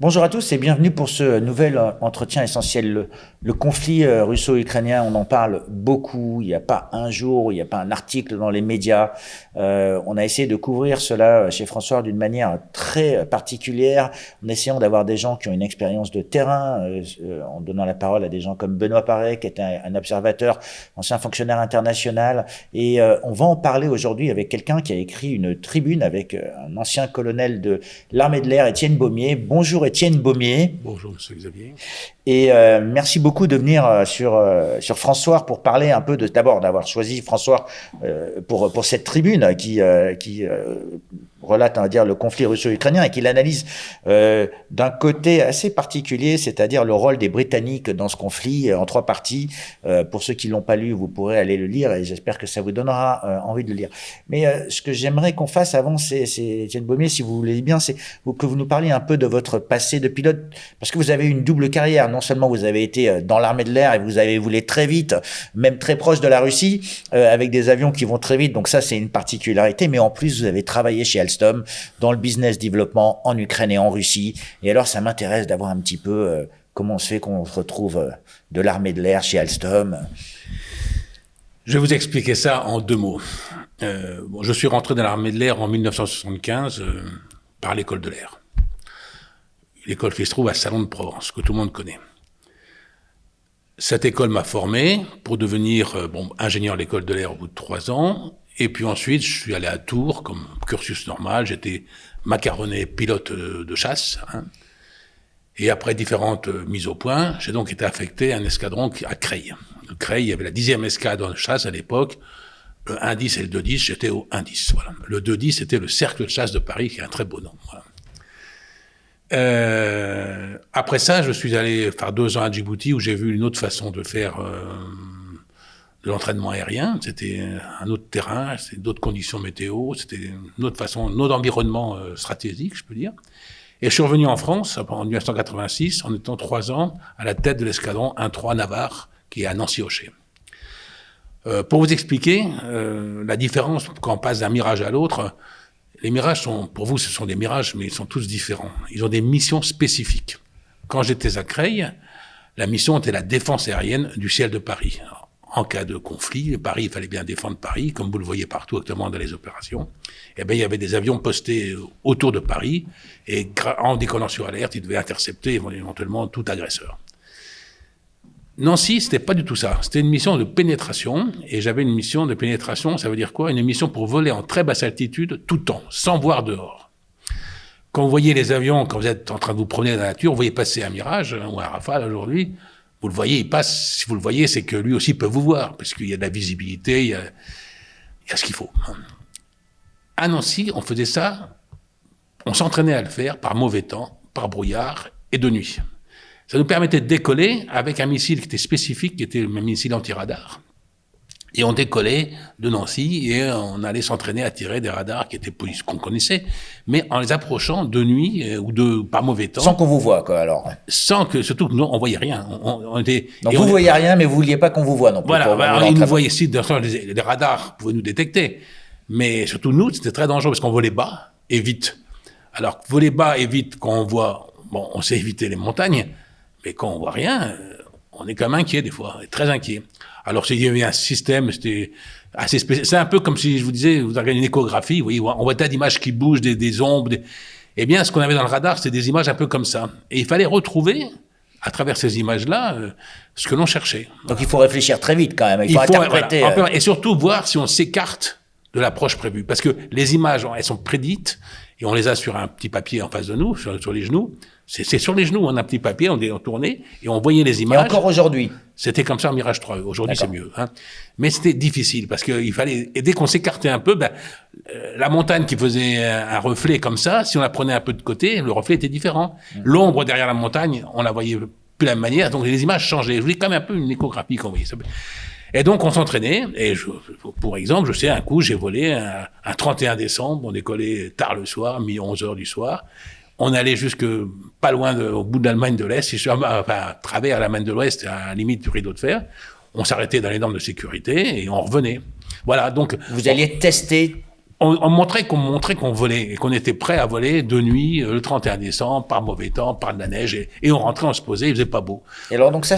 Bonjour à tous et bienvenue pour ce nouvel entretien essentiel. Le conflit russo-ukrainien, on en parle beaucoup. Il n'y a pas un jour, il n'y a pas un article dans les médias. On a essayé de couvrir cela chez François d'une manière très particulière, en essayant d'avoir des gens qui ont une expérience de terrain, en donnant la parole à des gens comme Benoît Paret, qui est un observateur, ancien fonctionnaire international. Et on va en parler aujourd'hui avec quelqu'un qui a écrit une tribune avec un ancien colonel de l'armée de l'air, Étienne Baumier. Bonjour Étienne Baumier. Bonjour Monsieur Xavier. Et merci beaucoup de venir sur François pour parler un peu d'abord d'avoir choisi François pour cette tribune qui relate, on va dire, le conflit russo-ukrainien et qui l'analyse d'un côté assez particulier, c'est-à-dire le rôle des Britanniques dans ce conflit en trois parties. Pour ceux qui l'ont pas lu, vous pourrez aller le lire et j'espère que ça vous donnera envie de le lire. Mais ce que j'aimerais qu'on fasse avant, c'est Étienne Baumier, si vous voulez bien, c'est que vous nous parliez un peu de votre passé de pilote, parce que vous avez une double carrière. Non seulement vous avez été dans l'armée de l'air et vous avez voulu très vite, même très proche de la Russie, avec des avions qui vont très vite, donc ça c'est une particularité, mais en plus vous avez travaillé chez Alstom dans le business développement en Ukraine et en Russie. Et alors ça m'intéresse d'avoir un petit peu comment on se fait qu'on se retrouve de l'armée de l'air chez Alstom. Je vais vous expliquer ça en deux mots. Je suis rentré dans l'armée de l'air en 1975 par l'école de l'air. L'école qui se trouve à Salon de Provence, que tout le monde connaît. Cette école m'a formé pour devenir ingénieur à l'école de l'air au bout de 3 ans. Et puis ensuite, je suis allé à Tours comme cursus normal. J'étais macaronné pilote de chasse. Et après différentes mises au point, j'ai donc été affecté à un escadron à Creil. Le Creil, il y avait la 10e escadron de chasse à l'époque. Le 1-10 et le 2-10, j'étais au 1-10. Voilà. Le 2-10, c'était le cercle de chasse de Paris, qui est un très beau nom. Voilà. Après ça, je suis allé faire 2 ans à Djibouti où j'ai vu une autre façon de faire de l'entraînement aérien. C'était un autre terrain, c'était d'autres conditions météo, c'était une autre façon, un autre environnement stratégique, je peux dire. Et je suis revenu en France en 1986 en étant 3 ans à la tête de l'escadron 1-3 Navarre qui est à Nancy-Ochet. Pour vous expliquer la différence quand on passe d'un mirage à l'autre, les mirages sont, pour vous, ce sont des mirages, mais ils sont tous différents. Ils ont des missions spécifiques. Quand j'étais à Creil, la mission était la défense aérienne du ciel de Paris. Alors, en cas de conflit, Paris, il fallait bien défendre Paris, comme vous le voyez partout actuellement dans les opérations. Eh bien, il y avait des avions postés autour de Paris, et en décollant sur alerte, ils devaient intercepter éventuellement tout agresseur. Nancy, c'était pas du tout ça. C'était une mission de pénétration, et j'avais une mission de pénétration, ça veut dire quoi? Une mission pour voler en très basse altitude tout le temps, sans voir dehors. Quand vous voyez les avions, quand vous êtes en train de vous promener dans la nature, vous voyez passer un Mirage ou un Rafale aujourd'hui, vous le voyez, il passe. Si vous le voyez, c'est que lui aussi peut vous voir, parce qu'il y a de la visibilité, il y a ce qu'il faut. À Nancy, on faisait ça, on s'entraînait à le faire par mauvais temps, par brouillard et de nuit. Ça nous permettait de décoller avec un missile qui était spécifique, qui était le même missile anti-radar. Et on décollait de Nancy et on allait s'entraîner à tirer des radars qui étaient qu'on connaissait, mais en les approchant de nuit ou par mauvais temps. Sans qu'on vous voit, quoi, alors. Sans que, surtout que nous, on voyait rien. On était, donc vous voyez rien, mais vous vouliez pas qu'on vous voit non plus. Voilà, ils nous voyaient ici, les radars pouvaient nous détecter. Mais surtout nous, c'était très dangereux parce qu'on volait bas et vite. Alors, voler bas et vite, quand on voit, on sait éviter les montagnes, mais quand on voit rien, on est quand même inquiet des fois, très inquiet. Alors, il y avait un système, c'était assez spécial. C'est un peu comme si je vous disais, vous regardez une échographie, vous voyez, on voit tas d'images qui bougent, des ombres. Eh bien, ce qu'on avait dans le radar, c'était des images un peu comme ça. Et il fallait retrouver, à travers ces images-là, ce que l'on cherchait. Donc, il faut réfléchir très vite quand même. Il faut interpréter. Voilà, et surtout voir si on s'écarte de l'approche prévue. Parce que les images, elles sont prédites, et on les a sur un petit papier en face de nous, sur les genoux. C'est sur les genoux, on a un petit papier, on tournait, et on voyait les images. Et encore aujourd'hui? C'était comme ça en Mirage 3. Aujourd'hui, c'est mieux. Mais c'était difficile, parce qu'il fallait, et dès qu'on s'écartait un peu, la montagne qui faisait un reflet comme ça, si on la prenait un peu de côté, le reflet était différent. L'ombre derrière la montagne, on la voyait plus de la même manière, donc les images changeaient. Je voulais quand même un peu une échographie qu'on voyait. Et donc, on s'entraînait, et pour exemple, je sais, un coup, j'ai volé un 31 décembre, on décollait tard le soir, 11h du soir. On allait jusque pas loin au bout de l'Allemagne de l'Est, à travers l'Allemagne de l'Ouest, à la limite du rideau de fer. On s'arrêtait dans les normes de sécurité et on revenait. Voilà, donc... Vous alliez tester on montrait qu'on volait et qu'on était prêt à voler de nuit le 31 décembre par mauvais temps, par de la neige et on rentrait, on se posait, il faisait pas beau. Et alors donc ça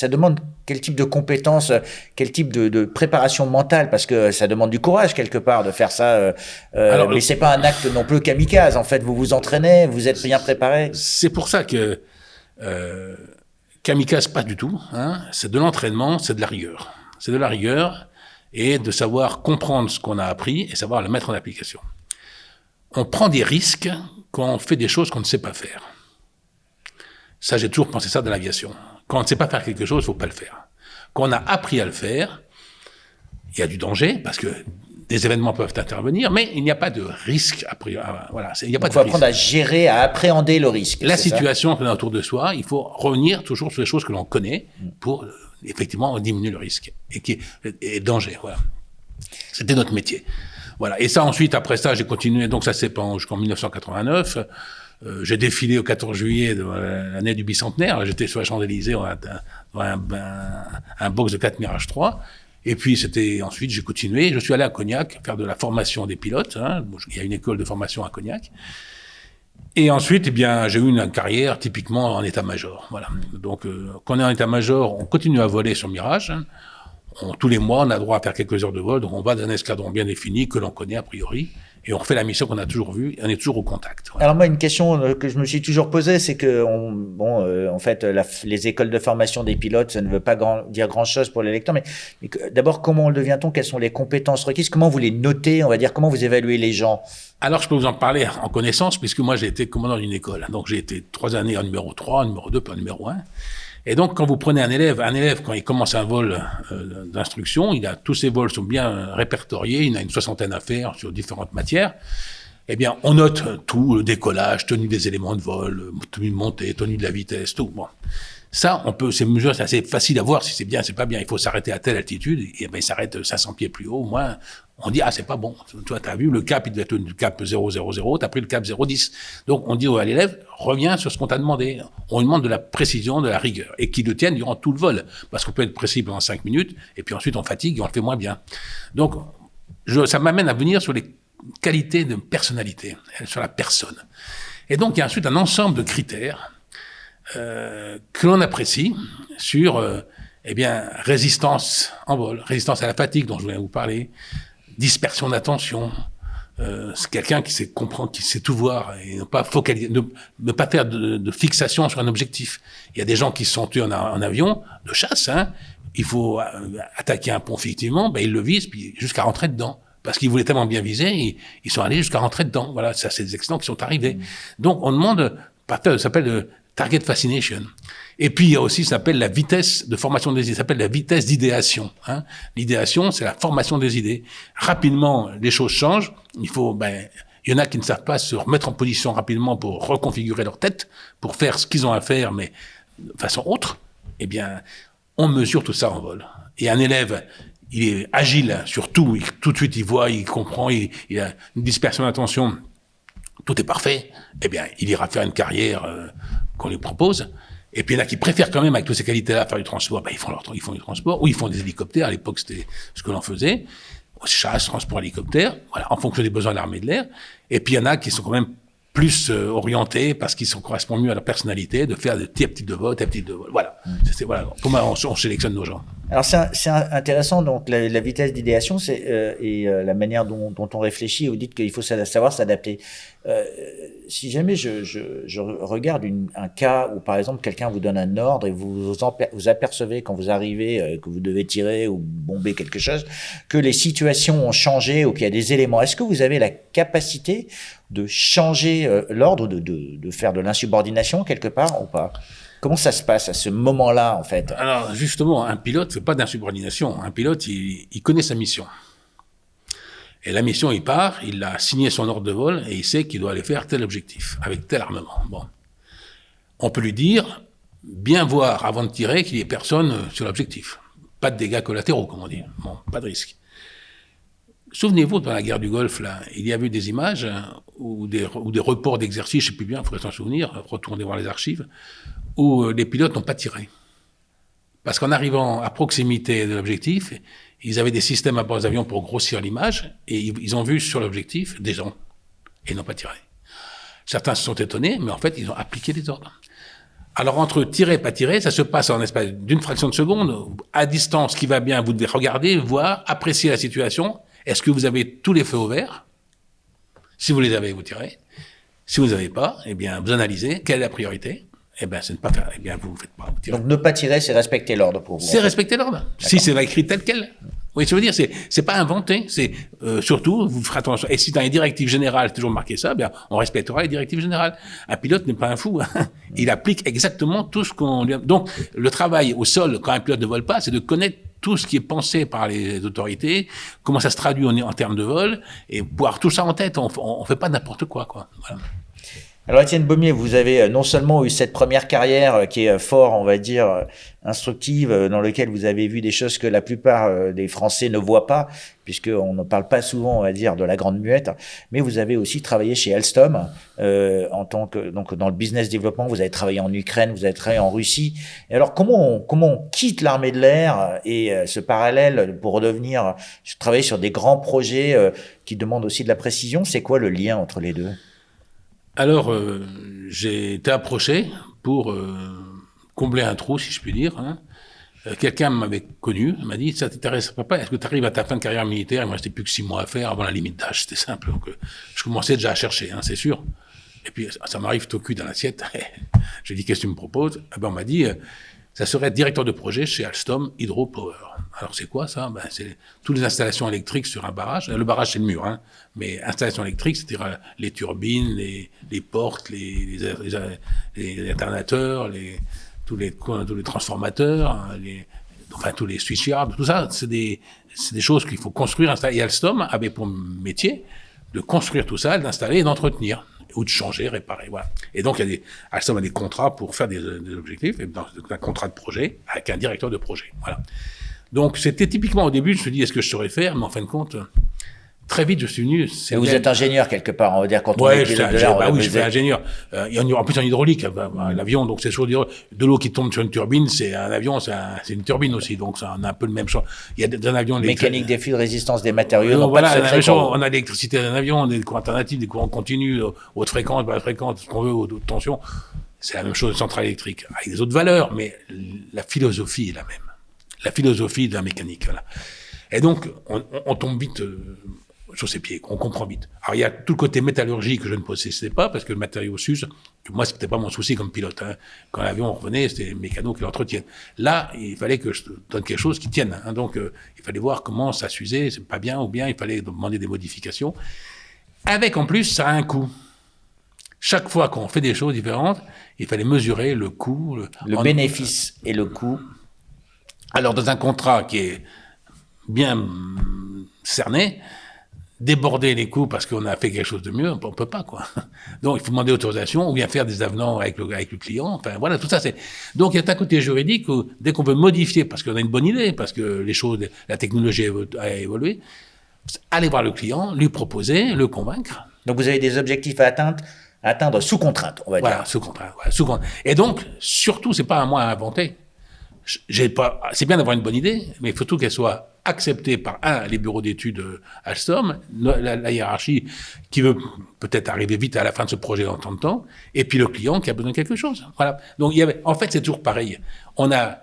demande quel type de compétences, quel type de préparation mentale, parce que ça demande du courage quelque part de faire ça. Alors, mais c'est pas un acte non plus kamikaze. En fait, vous vous entraînez, vous êtes bien préparé. C'est pour ça que kamikaze pas du tout. Hein, c'est de l'entraînement, c'est de la rigueur. C'est de la rigueur. Et de savoir comprendre ce qu'on a appris et savoir le mettre en application. On prend des risques quand on fait des choses qu'on ne sait pas faire. Ça, j'ai toujours pensé ça dans l'aviation. Quand on ne sait pas faire quelque chose, il ne faut pas le faire. Quand on a appris à le faire, il y a du danger parce que des événements peuvent intervenir, mais il n'y a pas de risque. Voilà, il n'y a pas de risque. Il faut apprendre à gérer, à appréhender le risque. La situation qu'on a autour de soi, il faut revenir toujours sur les choses que l'on connaît pour effectivement diminuer le risque et le danger. Voilà. C'était notre métier. Voilà. Et ça, ensuite, après ça, j'ai continué. Donc ça, c'est jusqu'en 1989. J'ai défilé au 14 juillet de l'année du bicentenaire. J'étais sur la Champs-Élysées dans un box de 4 Mirage 3. Et puis, ensuite, j'ai continué. Je suis allé à Cognac faire de la formation des pilotes. Hein. Il y a une école de formation à Cognac. Et ensuite, eh bien, j'ai eu une carrière typiquement en état-major. Voilà. Donc, quand on est en état-major, on continue à voler sur Mirage. Hein. Tous les mois, on a droit à faire quelques heures de vol. Donc, on va dans un escadron bien défini que l'on connaît a priori. Et on fait la mission qu'on a toujours vue. Et on est toujours au contact. Voilà. Alors moi, une question que je me suis toujours posée, c'est que en fait, les écoles de formation des pilotes, ça ne veut pas dire grand-chose pour les lecteurs. Mais d'abord, comment le devient-on? Quelles sont les compétences requises? Comment vous les notez? On va dire comment vous évaluez les gens? Alors, je peux vous en parler en connaissance, puisque moi, j'ai été commandant d'une école. Donc, j'ai été 3 années en numéro 3, en numéro 2, puis en numéro 1. Et donc, quand vous prenez un élève, quand il commence un vol d'instruction, tous ses vols sont bien répertoriés, il a une 60aine à faire sur différentes matières. Eh bien, on note tout, le décollage, tenue des éléments de vol, tenue de montée, tenue de la vitesse, tout. Bon. Ça, ces mesures, c'est assez facile à voir si c'est bien, c'est pas bien. Il faut s'arrêter à telle altitude, et ben, il s'arrête 500 pieds plus haut, au moins. On dit, c'est pas bon. Toi, t'as vu, le cap, il devait être le cap 000, t'as pris le cap 010. Donc, on dit à l'élève, reviens sur ce qu'on t'a demandé. On lui demande de la précision, de la rigueur, et qu'il le tienne durant tout le vol. Parce qu'on peut être précis pendant 5 minutes, et puis ensuite on fatigue et on le fait moins bien. Donc, ça m'amène à venir sur les qualités de personnalité, sur la personne. Et donc, il y a ensuite un ensemble de critères que l'on apprécie sur, résistance en vol, résistance à la fatigue dont je voulais vous parler, dispersion d'attention, c'est quelqu'un qui sait comprendre, qui sait tout voir et ne pas focaliser, ne pas faire de fixation sur un objectif. Il y a des gens qui se sont tués en avion de chasse, hein. Il faut attaquer un pont effectivement, ils le visent puis jusqu'à rentrer dedans. Parce qu'ils voulaient tellement bien viser, ils sont allés jusqu'à rentrer dedans. Voilà, ça c'est des accidents qui sont arrivés. Donc on demande, ça s'appelle le target fascination. Et puis, il y a aussi, ça s'appelle la vitesse de formation des idées, ça s'appelle la vitesse d'idéation. Hein. L'idéation, c'est la formation des idées. Rapidement, les choses changent. Il y en a qui ne savent pas se remettre en position rapidement pour reconfigurer leur tête, pour faire ce qu'ils ont à faire, mais de façon autre. Eh bien, on mesure tout ça en vol. Et un élève, il est agile sur tout. Tout de suite, il voit, il comprend, il a une dispersion d'attention. Tout est parfait. Eh bien, il ira faire une carrière qu'on lui propose. Et puis il y en a qui préfèrent quand même, avec toutes ces qualités-là, faire du transport. Ils font du transport, ou ils font des hélicoptères. À l'époque, c'était ce que l'on faisait. Chasse, transport, hélicoptère. Voilà, en fonction des besoins de l'armée de l'air. Et puis il y en a qui sont quand même plus orientés, parce qu'ils correspondent mieux à leur personnalité, de faire des petits types de vol, Voilà. Voilà comment on sélectionne nos gens. Alors c'est intéressant, donc la vitesse d'idéation et la manière dont on réfléchit. Vous dites qu'il faut savoir s'adapter. Si jamais je regarde un cas où par exemple quelqu'un vous donne un ordre et vous apercevez quand vous arrivez que vous devez tirer ou bomber quelque chose, que les situations ont changé ou qu'il y a des éléments, est-ce que vous avez la capacité de changer l'ordre, de faire de l'insubordination quelque part ou pas? Comment ça se passe à ce moment-là, en fait? Alors, justement, un pilote ne fait pas d'insubordination. Un pilote, il connaît sa mission. Et la mission, il part, il a signé son ordre de vol et il sait qu'il doit aller faire tel objectif, avec tel armement. Bon. On peut lui dire, bien voir avant de tirer qu'il n'y ait personne sur l'objectif. Pas de dégâts collatéraux, comme on dit. Bon, pas de risque. Souvenez-vous, dans la guerre du Golfe, là, il y a eu des images ou des reports d'exercices, je ne sais plus bien, il faudrait s'en souvenir, retourner voir les archives, où les pilotes n'ont pas tiré. Parce qu'en arrivant à proximité de l'objectif, Ils avaient des systèmes à bord des avions pour grossir l'image, et ils ont vu sur l'objectif des gens, et ils n'ont pas tiré. Certains se sont étonnés, mais en fait, ils ont appliqué les ordres. Alors, entre tirer et pas tirer, ça se passe en l'espace d'une fraction de seconde. À distance, qui va bien, vous devez regarder, voir, apprécier la situation. Est-ce que vous avez tous les feux au vert? Si vous les avez, vous tirez. Si vous n'avez pas, eh bien, vous analysez. Quelle est la priorité? Eh bien, c'est ne pas faire. Eh bien, vous ne faites pas. Vous tirez. Donc, ne pas tirer, c'est respecter l'ordre pour vous. C'est respecter l'ordre. Si c'est écrit tel quel. Oui, je veux dire, c'est pas inventé. C'est surtout, vous ferez attention. Et si dans les directives générales, c'est toujours marqué ça, bien, on respectera les directives générales. Un pilote n'est pas un fou. Hein. Il applique exactement tout ce qu'on lui. Donc, le travail au sol, quand un pilote ne vole pas, c'est de connaître tout ce qui est pensé par les autorités, comment ça se traduit en termes de vol, et pouvoir tout ça en tête. On fait pas n'importe quoi. Voilà. Alors Étienne Baumier, vous avez non seulement eu cette première carrière qui est fort, on va dire, instructive, dans laquelle vous avez vu des choses que la plupart des Français ne voient pas, puisqu'on ne parle pas souvent, on va dire, de la grande muette, mais vous avez aussi travaillé chez Alstom, en tant que, donc, dans le business développement, vous avez travaillé en Ukraine, vous avez travaillé en Russie. Et alors, comment on quitte l'armée de l'air et ce parallèle pour redevenir, travailler sur des grands projets qui demandent aussi de la précision, c'est quoi le lien entre les deux? Alors, j'ai été approché pour combler un trou, si je puis dire. Hein. Quelqu'un m'avait connu, m'a dit, ça t'intéresse pas, est-ce que tu arrives à ta fin de carrière militaire? Il me restait plus que 6 mois à faire avant la limite d'âge, c'était simple. Donc, je commençais déjà à chercher, hein, c'est sûr. Et puis, ça m'arrive tout cul dans l'assiette. J'ai dit, qu'est-ce que tu me proposes? Eh ben, on m'a dit, ça serait directeur de projet chez Alstom Hydropower. Alors, c'est quoi ça? Ben, c'est toutes les installations électriques sur un barrage. Le barrage, c'est le mur, hein. Mais installations électriques, c'est-à-dire les turbines, les portes, les alternateurs, tous les transformateurs, hein, enfin, tous les switchyards, tout ça, c'est des choses qu'il faut construire, installer. Et Alstom avait pour métier de construire tout ça, d'installer et d'entretenir, ou de changer, réparer, voilà. Et donc, Alstom a des contrats pour faire des objectifs, et dans un contrat de projet avec un directeur de projet, voilà. Donc, c'était typiquement au début, je me suis dit, est-ce que je saurais faire? Mais en fin de compte, très vite, je suis venu. Et vous êtes ingénieur quelque part, on va dire, quand on est pilote de l'air. Oui, je suis ingénieur. En plus, en hydraulique, l'avion, donc c'est toujours de l'eau qui tombe sur une turbine, c'est un avion, c'est une turbine aussi, donc ça on a un peu le même chose. Il y a des avions mécanique des flux de résistance des matériaux. Voilà, on a l'électricité d'un avion, on a des courants alternatifs, des courants continus, haute fréquence, basse fréquence, ce qu'on veut, haute tension. C'est la même chose de centrale électrique, avec des autres valeurs, mais la philosophie est la même. La philosophie de la mécanique, voilà. Et donc, on tombe vite sur ses pieds, on comprend vite. Alors, il y a tout le côté métallurgie que je ne possédais pas, parce que le matériau s'use, que moi, c'était pas mon souci comme pilote. Hein. Quand l'avion revenait, c'était les mécanos qui l'entretiennent. Là, il fallait que je donne quelque chose qui tienne. Hein. Donc, il fallait voir comment ça s'usait, c'est pas bien ou bien, il fallait demander des modifications. Avec, en plus, ça a un coût. Chaque fois qu'on fait des choses différentes, il fallait mesurer le coût. Le bénéfice et le coût. Alors, dans un contrat qui est bien cerné, déborder les coûts parce qu'on a fait quelque chose de mieux, on peut pas, quoi. Donc, il faut demander autorisation ou bien faire des avenants avec le client. Enfin, voilà, tout ça, c'est. Donc, il y a un côté juridique où, dès qu'on veut modifier, parce qu'on a une bonne idée, parce que les choses, la technologie a évolué, aller voir le client, lui proposer, le convaincre. Donc, vous avez des objectifs à atteindre sous contrainte, on va dire. Voilà, sous contrainte. Et donc, surtout, c'est pas à moi à inventer. C'est bien d'avoir une bonne idée, mais il faut tout qu'elle soit acceptée par les bureaux d'études Alstom, la hiérarchie qui veut peut-être arriver vite à la fin de ce projet en temps de temps, et puis le client qui a besoin de quelque chose. Voilà. Donc en fait, c'est toujours pareil. On a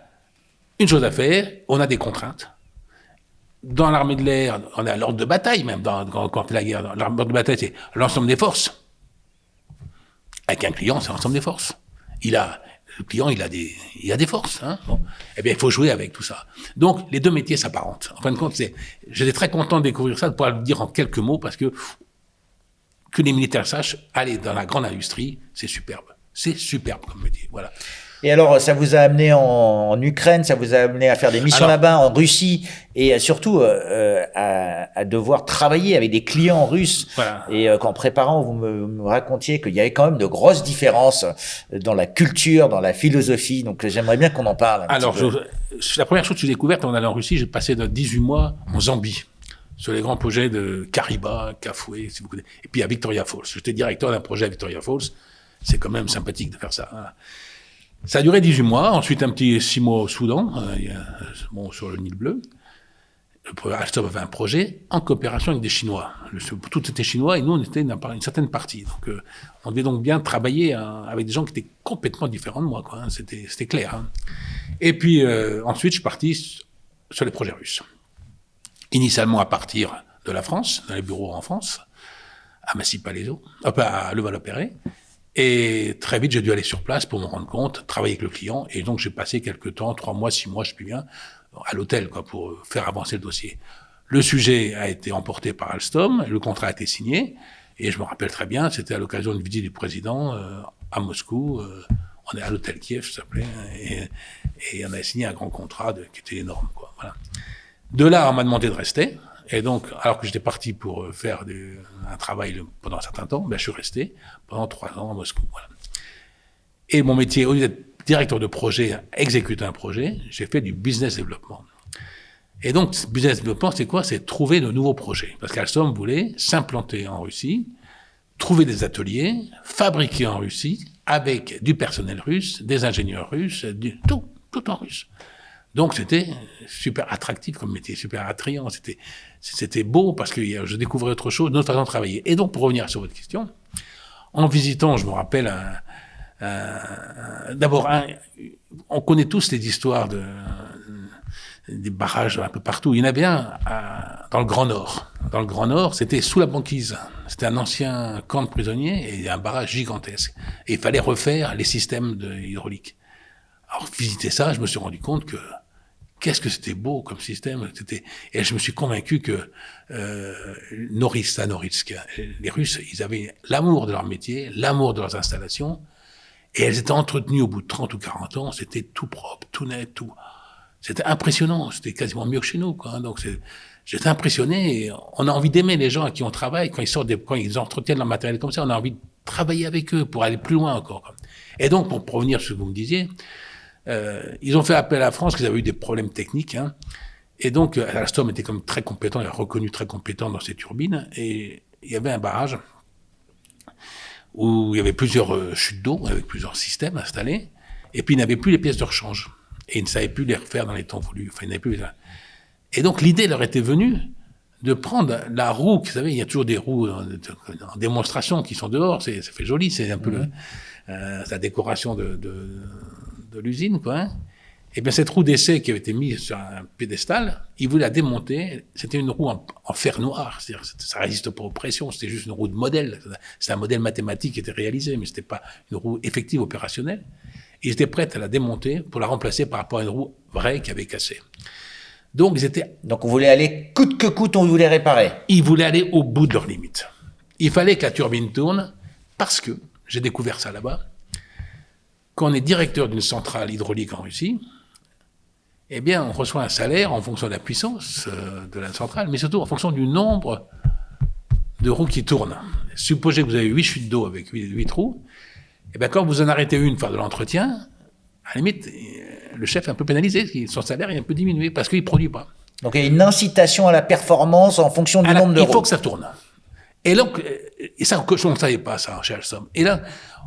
une chose à faire, on a des contraintes. Dans l'armée de l'air, on a l'ordre de bataille même quand on fait la guerre. L'ordre de bataille, c'est l'ensemble des forces. Avec un client, c'est l'ensemble des forces. Le client, il a des forces, hein. Bon. Eh bien, il faut jouer avec tout ça. Donc, les deux métiers s'apparentent. En fin de compte, j'étais très content de découvrir ça, de pouvoir le dire en quelques mots, parce que les militaires sachent, aller dans la grande industrie, c'est superbe. C'est superbe comme métier, voilà. Et alors, ça vous a amené en Ukraine, ça vous a amené à faire des missions là-bas, en Russie, et surtout à devoir travailler avec des clients russes. Voilà. Et qu'en préparant, vous me racontiez qu'il y avait quand même de grosses différences dans la culture, dans la philosophie. Donc, j'aimerais bien qu'on en parle. Alors, la première chose que j'ai découverte en allant en Russie, j'ai passé 18 mois en Zambie, sur les grands projets de Kariba, Kafoué, si vous connaissez. Et puis à Victoria Falls. J'étais directeur d'un projet à Victoria Falls. C'est quand même sympathique de faire ça. Hein. Ça a duré 18 mois, ensuite un petit 6 mois au Soudan, sur le Nil bleu. Alstom avait un projet en coopération avec des Chinois. Tout était chinois et nous, on était une certaine partie. Donc, on devait donc bien travailler avec des gens qui étaient complètement différents de moi, quoi, hein. C'était clair. Hein. Et puis, ensuite, je suis parti sur les projets russes. Initialement à partir de la France, dans les bureaux en France, à Massy-Palaiseau, à Levallois-Perret. Et très vite, j'ai dû aller sur place pour me rendre compte, travailler avec le client. Et donc, j'ai passé quelques temps, 3 mois, 6 mois, je sais plus bien, à l'hôtel, quoi, pour faire avancer le dossier. Le sujet a été emporté par Alstom, le contrat a été signé. Et je me rappelle très bien, c'était à l'occasion d'une visite du président à Moscou. On est à l'hôtel Kiev, ça s'appelait. Et on a signé un grand contrat qui était énorme, quoi. Voilà. De là, on m'a demandé de rester. Et donc, alors que j'étais parti pour faire un travail pendant un certain temps, ben, je suis resté pendant 3 ans à Moscou. Voilà. Et mon métier, au lieu d'être directeur de projet, exécuter un projet, j'ai fait du business développement. Et donc, business développement, c'est quoi? C'est trouver de nouveaux projets. Parce qu'Alstom voulait s'implanter en Russie, trouver des ateliers, fabriquer en Russie, avec du personnel russe, des ingénieurs russes, tout en russe. Donc, c'était super attractif comme métier, super attrayant. C'était beau parce que je découvrais autre chose, notre façon de travailler. Et donc, pour revenir sur votre question, en visitant, je me rappelle, d'abord, on connaît tous les histoires des barrages un peu partout. Il y en avait un dans le Grand Nord. Dans le Grand Nord, c'était sous la banquise. C'était un ancien camp de prisonniers et un barrage gigantesque. Et il fallait refaire les systèmes hydrauliques. Alors, visiter ça, je me suis rendu compte que qu'est-ce que c'était beau comme système. Et je me suis convaincu que Norilsk, les Russes, ils avaient l'amour de leur métier, l'amour de leurs installations, et elles étaient entretenues au bout de 30 ou 40 ans, c'était tout propre, tout net, tout. C'était impressionnant, c'était quasiment mieux que chez nous, quoi. Donc j'étais impressionné, et on a envie d'aimer les gens à qui on travaille, quand ils entretiennent leur matériel comme ça, on a envie de travailler avec eux pour aller plus loin encore, quoi. Et donc, pour revenir sur ce que vous me disiez, ils ont fait appel à la France, qu'ils avaient eu des problèmes techniques, hein. Et donc, Alstom était comme très compétent, il a reconnu très compétent dans ses turbines, et il y avait un barrage où il y avait plusieurs chutes d'eau, avec plusieurs systèmes installés, et puis il n'avait plus les pièces de rechange. Et ils ne savaient plus les refaire dans les temps voulus. Enfin, ils n'avaient plus. Et donc, l'idée leur était venue de prendre la roue. Vous savez, il y a toujours des roues en démonstration qui sont dehors. Ça fait joli. C'est un peu la décoration de l'usine, quoi. Hein. Et bien, cette roue d'essai qui avait été mise sur un pédestal, ils voulaient la démonter. C'était une roue en fer noir. C'est-à-dire, ça résiste pas aux pressions. C'était juste une roue de modèle. C'est un modèle mathématique qui était réalisé, mais c'était pas une roue effective opérationnelle. Ils étaient prêts à la démonter pour la remplacer par rapport à une roue vraie qui avait cassé. Donc, on voulait aller coûte que coûte, on voulait réparer. Ils voulaient aller au bout de leurs limites. Il fallait que la turbine tourne parce que, j'ai découvert ça là-bas, quand on est directeur d'une centrale hydraulique en Russie, eh bien, on reçoit un salaire en fonction de la puissance de la centrale, mais surtout en fonction du nombre de roues qui tournent. Supposez que vous avez 8 chutes d'eau avec 8 roues, et bien, quand vous en arrêtez une, faire de l'entretien, à la limite, le chef est un peu pénalisé, son salaire est un peu diminué parce qu'il ne produit pas. Donc, il y a une incitation à la performance en fonction du nombre de roues. Il faut que ça tourne. Et donc, et ça, on ne savait pas ça chez Alstom. Et là,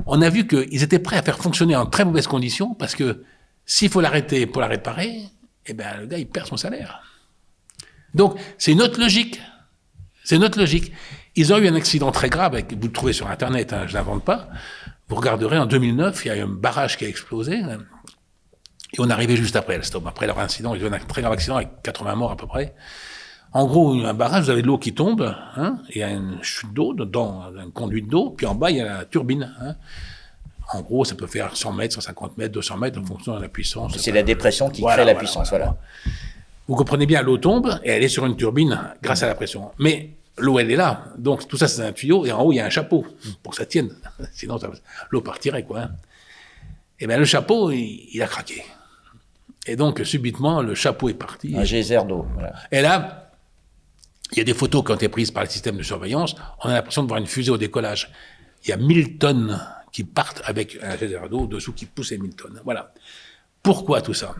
on a vu qu'ils étaient prêts à faire fonctionner en très mauvaises conditions parce que s'il faut l'arrêter pour la réparer, eh bien, le gars, il perd son salaire. Donc, c'est une autre logique. C'est une autre logique. Ils ont eu un accident très grave, vous le trouvez sur Internet, hein, je n'invente pas. Vous regarderez, en 2009, il y a eu un barrage qui a explosé, et on arrivait juste après Alstom. Après leur incident, ils ont eu un très grave accident avec 80 morts à peu près. En gros, un barrage, vous avez de l'eau qui tombe, hein, il y a une chute d'eau dedans, une conduite d'eau, puis en bas, il y a la turbine. Hein. En gros, ça peut faire 100 mètres, 150 mètres, 200 mètres en fonction de la puissance. C'est la dépression qui crée la puissance, voilà. Vous comprenez bien, l'eau tombe et elle est sur une turbine grâce à la pression. Mais l'eau, elle est là. Donc, tout ça, c'est un tuyau. Et en haut, il y a un chapeau pour que ça tienne. Sinon, l'eau partirait, quoi. Hein. Et bien, le chapeau, il a craqué. Et donc, subitement, le chapeau est parti. Un geyser d'eau. Voilà. Et là, il y a des photos qui ont été prises par le système de surveillance. On a l'impression de voir une fusée au décollage. Il y a 1000 tonnes qui partent avec un geyser d'eau dessous qui pousse les 1000 tonnes. Voilà. Pourquoi tout ça?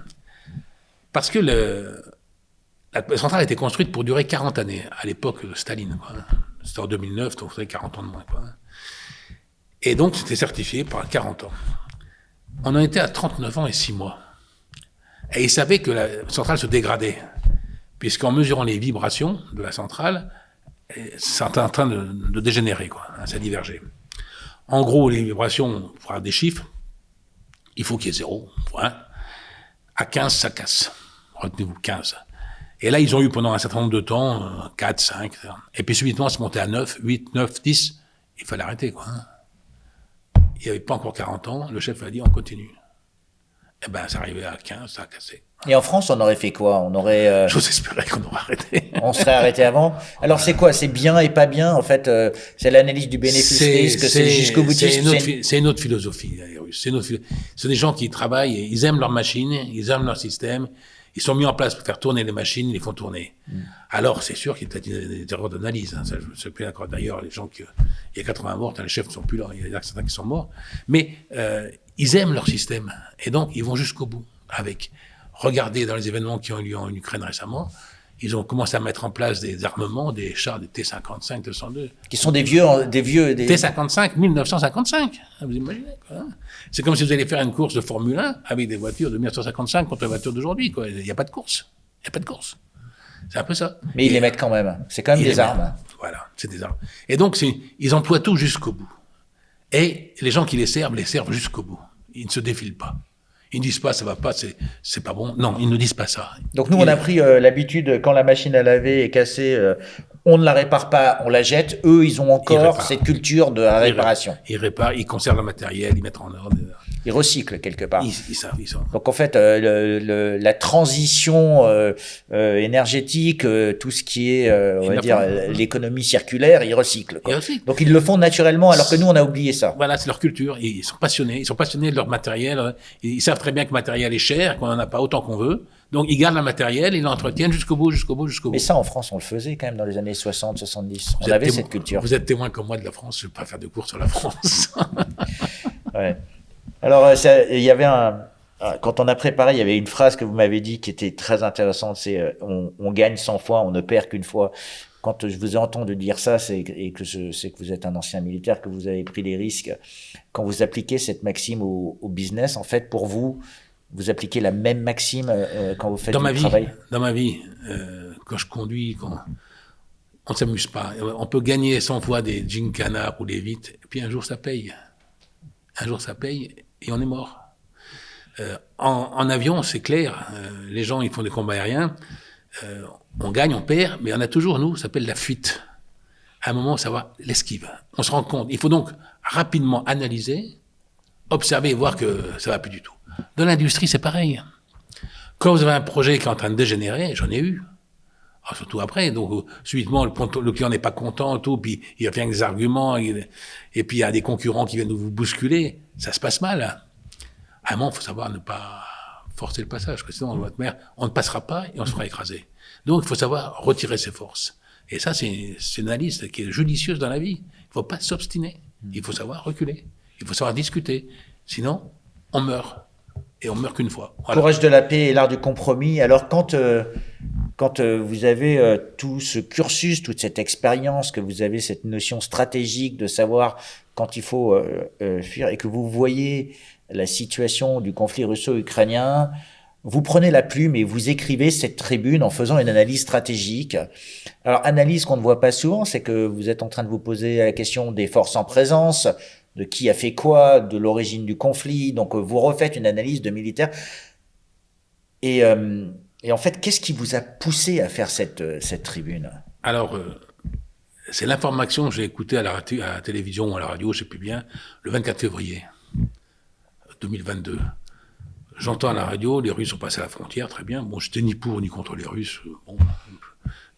Parce que la centrale a été construite pour durer 40 années, à l'époque de Staline. C'était en 2009, donc ça fait 40 ans de moins. Quoi. Et donc, c'était certifié par 40 ans. On en était à 39 ans et 6 mois. Et ils savaient que la centrale se dégradait. puisqu'en mesurant les vibrations de la centrale, c'est en train de dégénérer, quoi, hein, ça diverger. En gros, les vibrations, pour avoir des chiffres, il faut qu'il y ait 0, point. À 15, ça casse. Retenez-vous, 15. Et là, ils ont eu pendant un certain nombre de temps, 4, 5, et puis subitement, c'est monté à 9, 8, 9, 10. Il fallait arrêter, quoi. Hein. Il n'y avait pas encore 40 ans, le chef a dit, on continue. Eh ben, ça arrivait à 15, ça a cassé. Et en France, on aurait fait quoi? On aurait. J'ose espérer qu'on aurait arrêté. On serait arrêté avant. Alors, c'est quoi? C'est bien et pas bien? En fait, c'est l'analyse du bénéfice-risque, c'est jusqu'au boutiste. C'est une autre philosophie, les Russes. C'est des gens qui travaillent, ils aiment leur machine, ils aiment leur système. Ils sont mis en place pour faire tourner les machines, ils les font tourner. Alors, c'est sûr qu'il y a des erreurs d'analyse. Hein, ça, je suis plus d'accord. D'ailleurs, les gens il y a 80 morts, les chefs ne sont plus là, il y a certains qui sont morts. Mais ils aiment leur système. Et donc, ils vont jusqu'au bout avec. Regardez dans les événements qui ont eu lieu en Ukraine récemment, ils ont commencé à mettre en place des armements, des chars, des T-55, T-102. Qui sont des vieux. T-55, 1955. Vous imaginez, quoi. Hein, c'est comme si vous alliez faire une course de Formule 1 avec des voitures de 1955 contre les voitures d'aujourd'hui, quoi. Il n'y a pas de course. Il n'y a pas de course. C'est un peu ça. Mais ils les mettent quand même. C'est quand même des armes. Voilà, c'est des armes. Et donc, ils emploient tout jusqu'au bout. Et les gens qui les servent jusqu'au bout. Ils ne se défilent pas. Ils ne disent pas, ça va pas, c'est pas bon. Non, ils ne disent pas ça. Donc nous, on a pris l'habitude, quand la machine à laver est cassée, on ne la répare pas, on la jette. Eux, ils ont encore cette culture de la réparation. Ils réparent, ils conservent le matériel, ils mettent en ordre. Ils recyclent quelque part. Ils savent. Donc en fait, la transition énergétique, tout ce qui est, on va dire, l'économie circulaire, ils recyclent. Quoi. Donc ils le font naturellement, alors que nous, on a oublié ça. Voilà, c'est leur culture. Ils sont passionnés de leur matériel. Ils savent très bien que le matériel est cher, qu'on n'en a pas autant qu'on veut. Donc ils gardent le matériel, ils l'entretiennent jusqu'au bout. Mais ça, en France, on le faisait quand même dans les années 60, 70. On avait cette culture. Vous êtes témoin comme moi de la France. Je ne vais pas faire de cours sur la France. Ouais. Alors, il y avait quand on a préparé, il y avait une phrase que vous m'avez dit qui était très intéressante, c'est on gagne 100 fois, on ne perd qu'une fois. Quand je vous ai entendu dire ça, et que je sais que vous êtes un ancien militaire, que vous avez pris des risques, quand vous appliquez cette maxime au business, en fait, pour vous, vous appliquez la même maxime quand vous faites du travail? Dans ma vie, quand je conduis, on ne s'amuse pas. On peut gagner 100 fois des gincanas ou des vites, et puis un jour ça paye. Un jour ça paye et on est mort. En avion, c'est clair. Les gens, ils font des combats aériens. On gagne, on perd, mais on a toujours, nous, ça s'appelle la fuite. À un moment, ça va, l'esquive. On se rend compte. Il faut donc rapidement analyser, observer et voir que ça va plus du tout. Dans l'industrie, c'est pareil. Quand vous avez un projet qui est en train de dégénérer, j'en ai eu. Alors, surtout après, donc subitement le client n'est pas content, tout, puis il revient avec des arguments, et puis il y a des concurrents qui viennent vous bousculer, ça se passe mal. À un moment, il faut savoir ne pas forcer le passage, parce que sinon, on ne passera pas et on se fera écraser. Donc, il faut savoir retirer ses forces. Et ça, c'est une analyse qui est judicieuse dans la vie. Il ne faut pas s'obstiner. Il faut savoir reculer. Il faut savoir discuter. Sinon, on meurt. Et on meurt qu'une fois. Voilà. Courage de la paix et l'art du compromis. Alors, quand vous avez tout ce cursus, toute cette expérience, que vous avez cette notion stratégique de savoir quand il faut fuir, et que vous voyez la situation du conflit russo-ukrainien, vous prenez la plume et vous écrivez cette tribune en faisant une analyse stratégique. Alors, analyse qu'on ne voit pas souvent, c'est que vous êtes en train de vous poser la question des forces en présence, de qui a fait quoi, de l'origine du conflit. Donc, vous refaites une analyse de militaire. Et en fait, qu'est-ce qui vous a poussé à faire cette tribune? Alors, c'est l'information que j'ai écoutée à la télévision ou à la radio, je ne sais plus bien, le 24 février 2022. J'entends à la radio, les Russes sont passés à la frontière, très bien. Bon, j'étais ni pour ni contre les Russes, bon,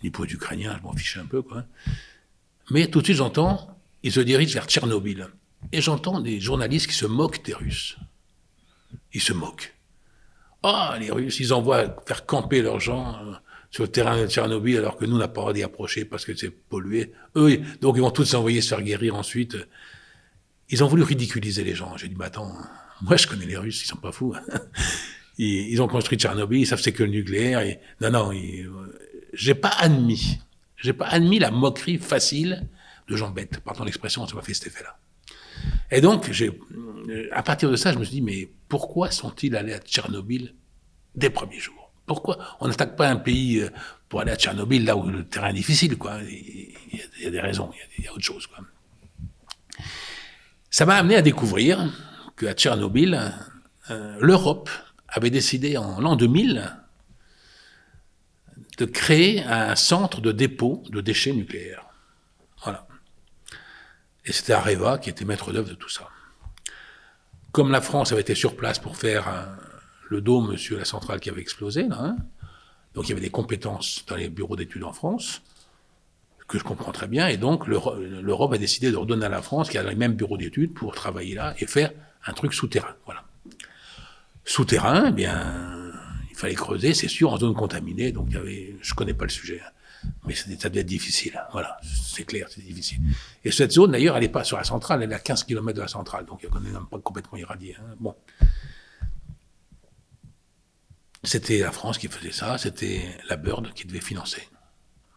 ni pour les Ukrainiens, je m'en fichais un peu, quoi. Mais tout de suite, j'entends, ils se dirigent vers Tchernobyl. Et j'entends des journalistes qui se moquent des Russes. Ils se moquent. Ah, les Russes, ils envoient faire camper leurs gens sur le terrain de Tchernobyl alors que nous, on n'a pas le droit d'y approcher parce que c'est pollué. Eux, donc ils vont tous s'envoyer se faire guérir ensuite. Ils ont voulu ridiculiser les gens. J'ai dit, mais attends, moi je connais les Russes, ils sont pas fous. Ils ont construit Tchernobyl, ils savent c'est que le nucléaire. Non, j'ai pas admis la moquerie facile de gens bêtes. Pardon l'expression, ça m'a fait cet effet-là. Et donc, à partir de ça, je me suis dit, mais pourquoi sont-ils allés à Tchernobyl dès le premier jour? Pourquoi on n'attaque pas un pays pour aller à Tchernobyl, là où le terrain est difficile, quoi. Il y a des raisons, il y a autre chose, quoi. Ça m'a amené à découvrir qu'à Tchernobyl, l'Europe avait décidé en l'an 2000 de créer un centre de dépôt de déchets nucléaires. Voilà. Et c'était Areva qui était maître d'œuvre de tout ça. Comme la France avait été sur place pour faire le dôme sur la centrale qui avait explosé, là, hein, donc il y avait des compétences dans les bureaux d'études en France, que je comprends très bien, et donc l'Europe a décidé de redonner à la France, qui a les mêmes bureaux d'études, pour travailler là et faire un truc souterrain. Voilà. Souterrain, eh bien, il fallait creuser, c'est sûr, en zone contaminée, donc je ne connais pas le sujet, hein, mais ça devait être difficile. Hein, voilà, c'est clair, c'est difficile. Et cette zone, d'ailleurs, elle n'est pas sur la centrale, elle est à 15 km de la centrale, donc elle n'est même pas complètement irradiée. Hein. Bon. C'était la France qui faisait ça, c'était la BIRD qui devait financer.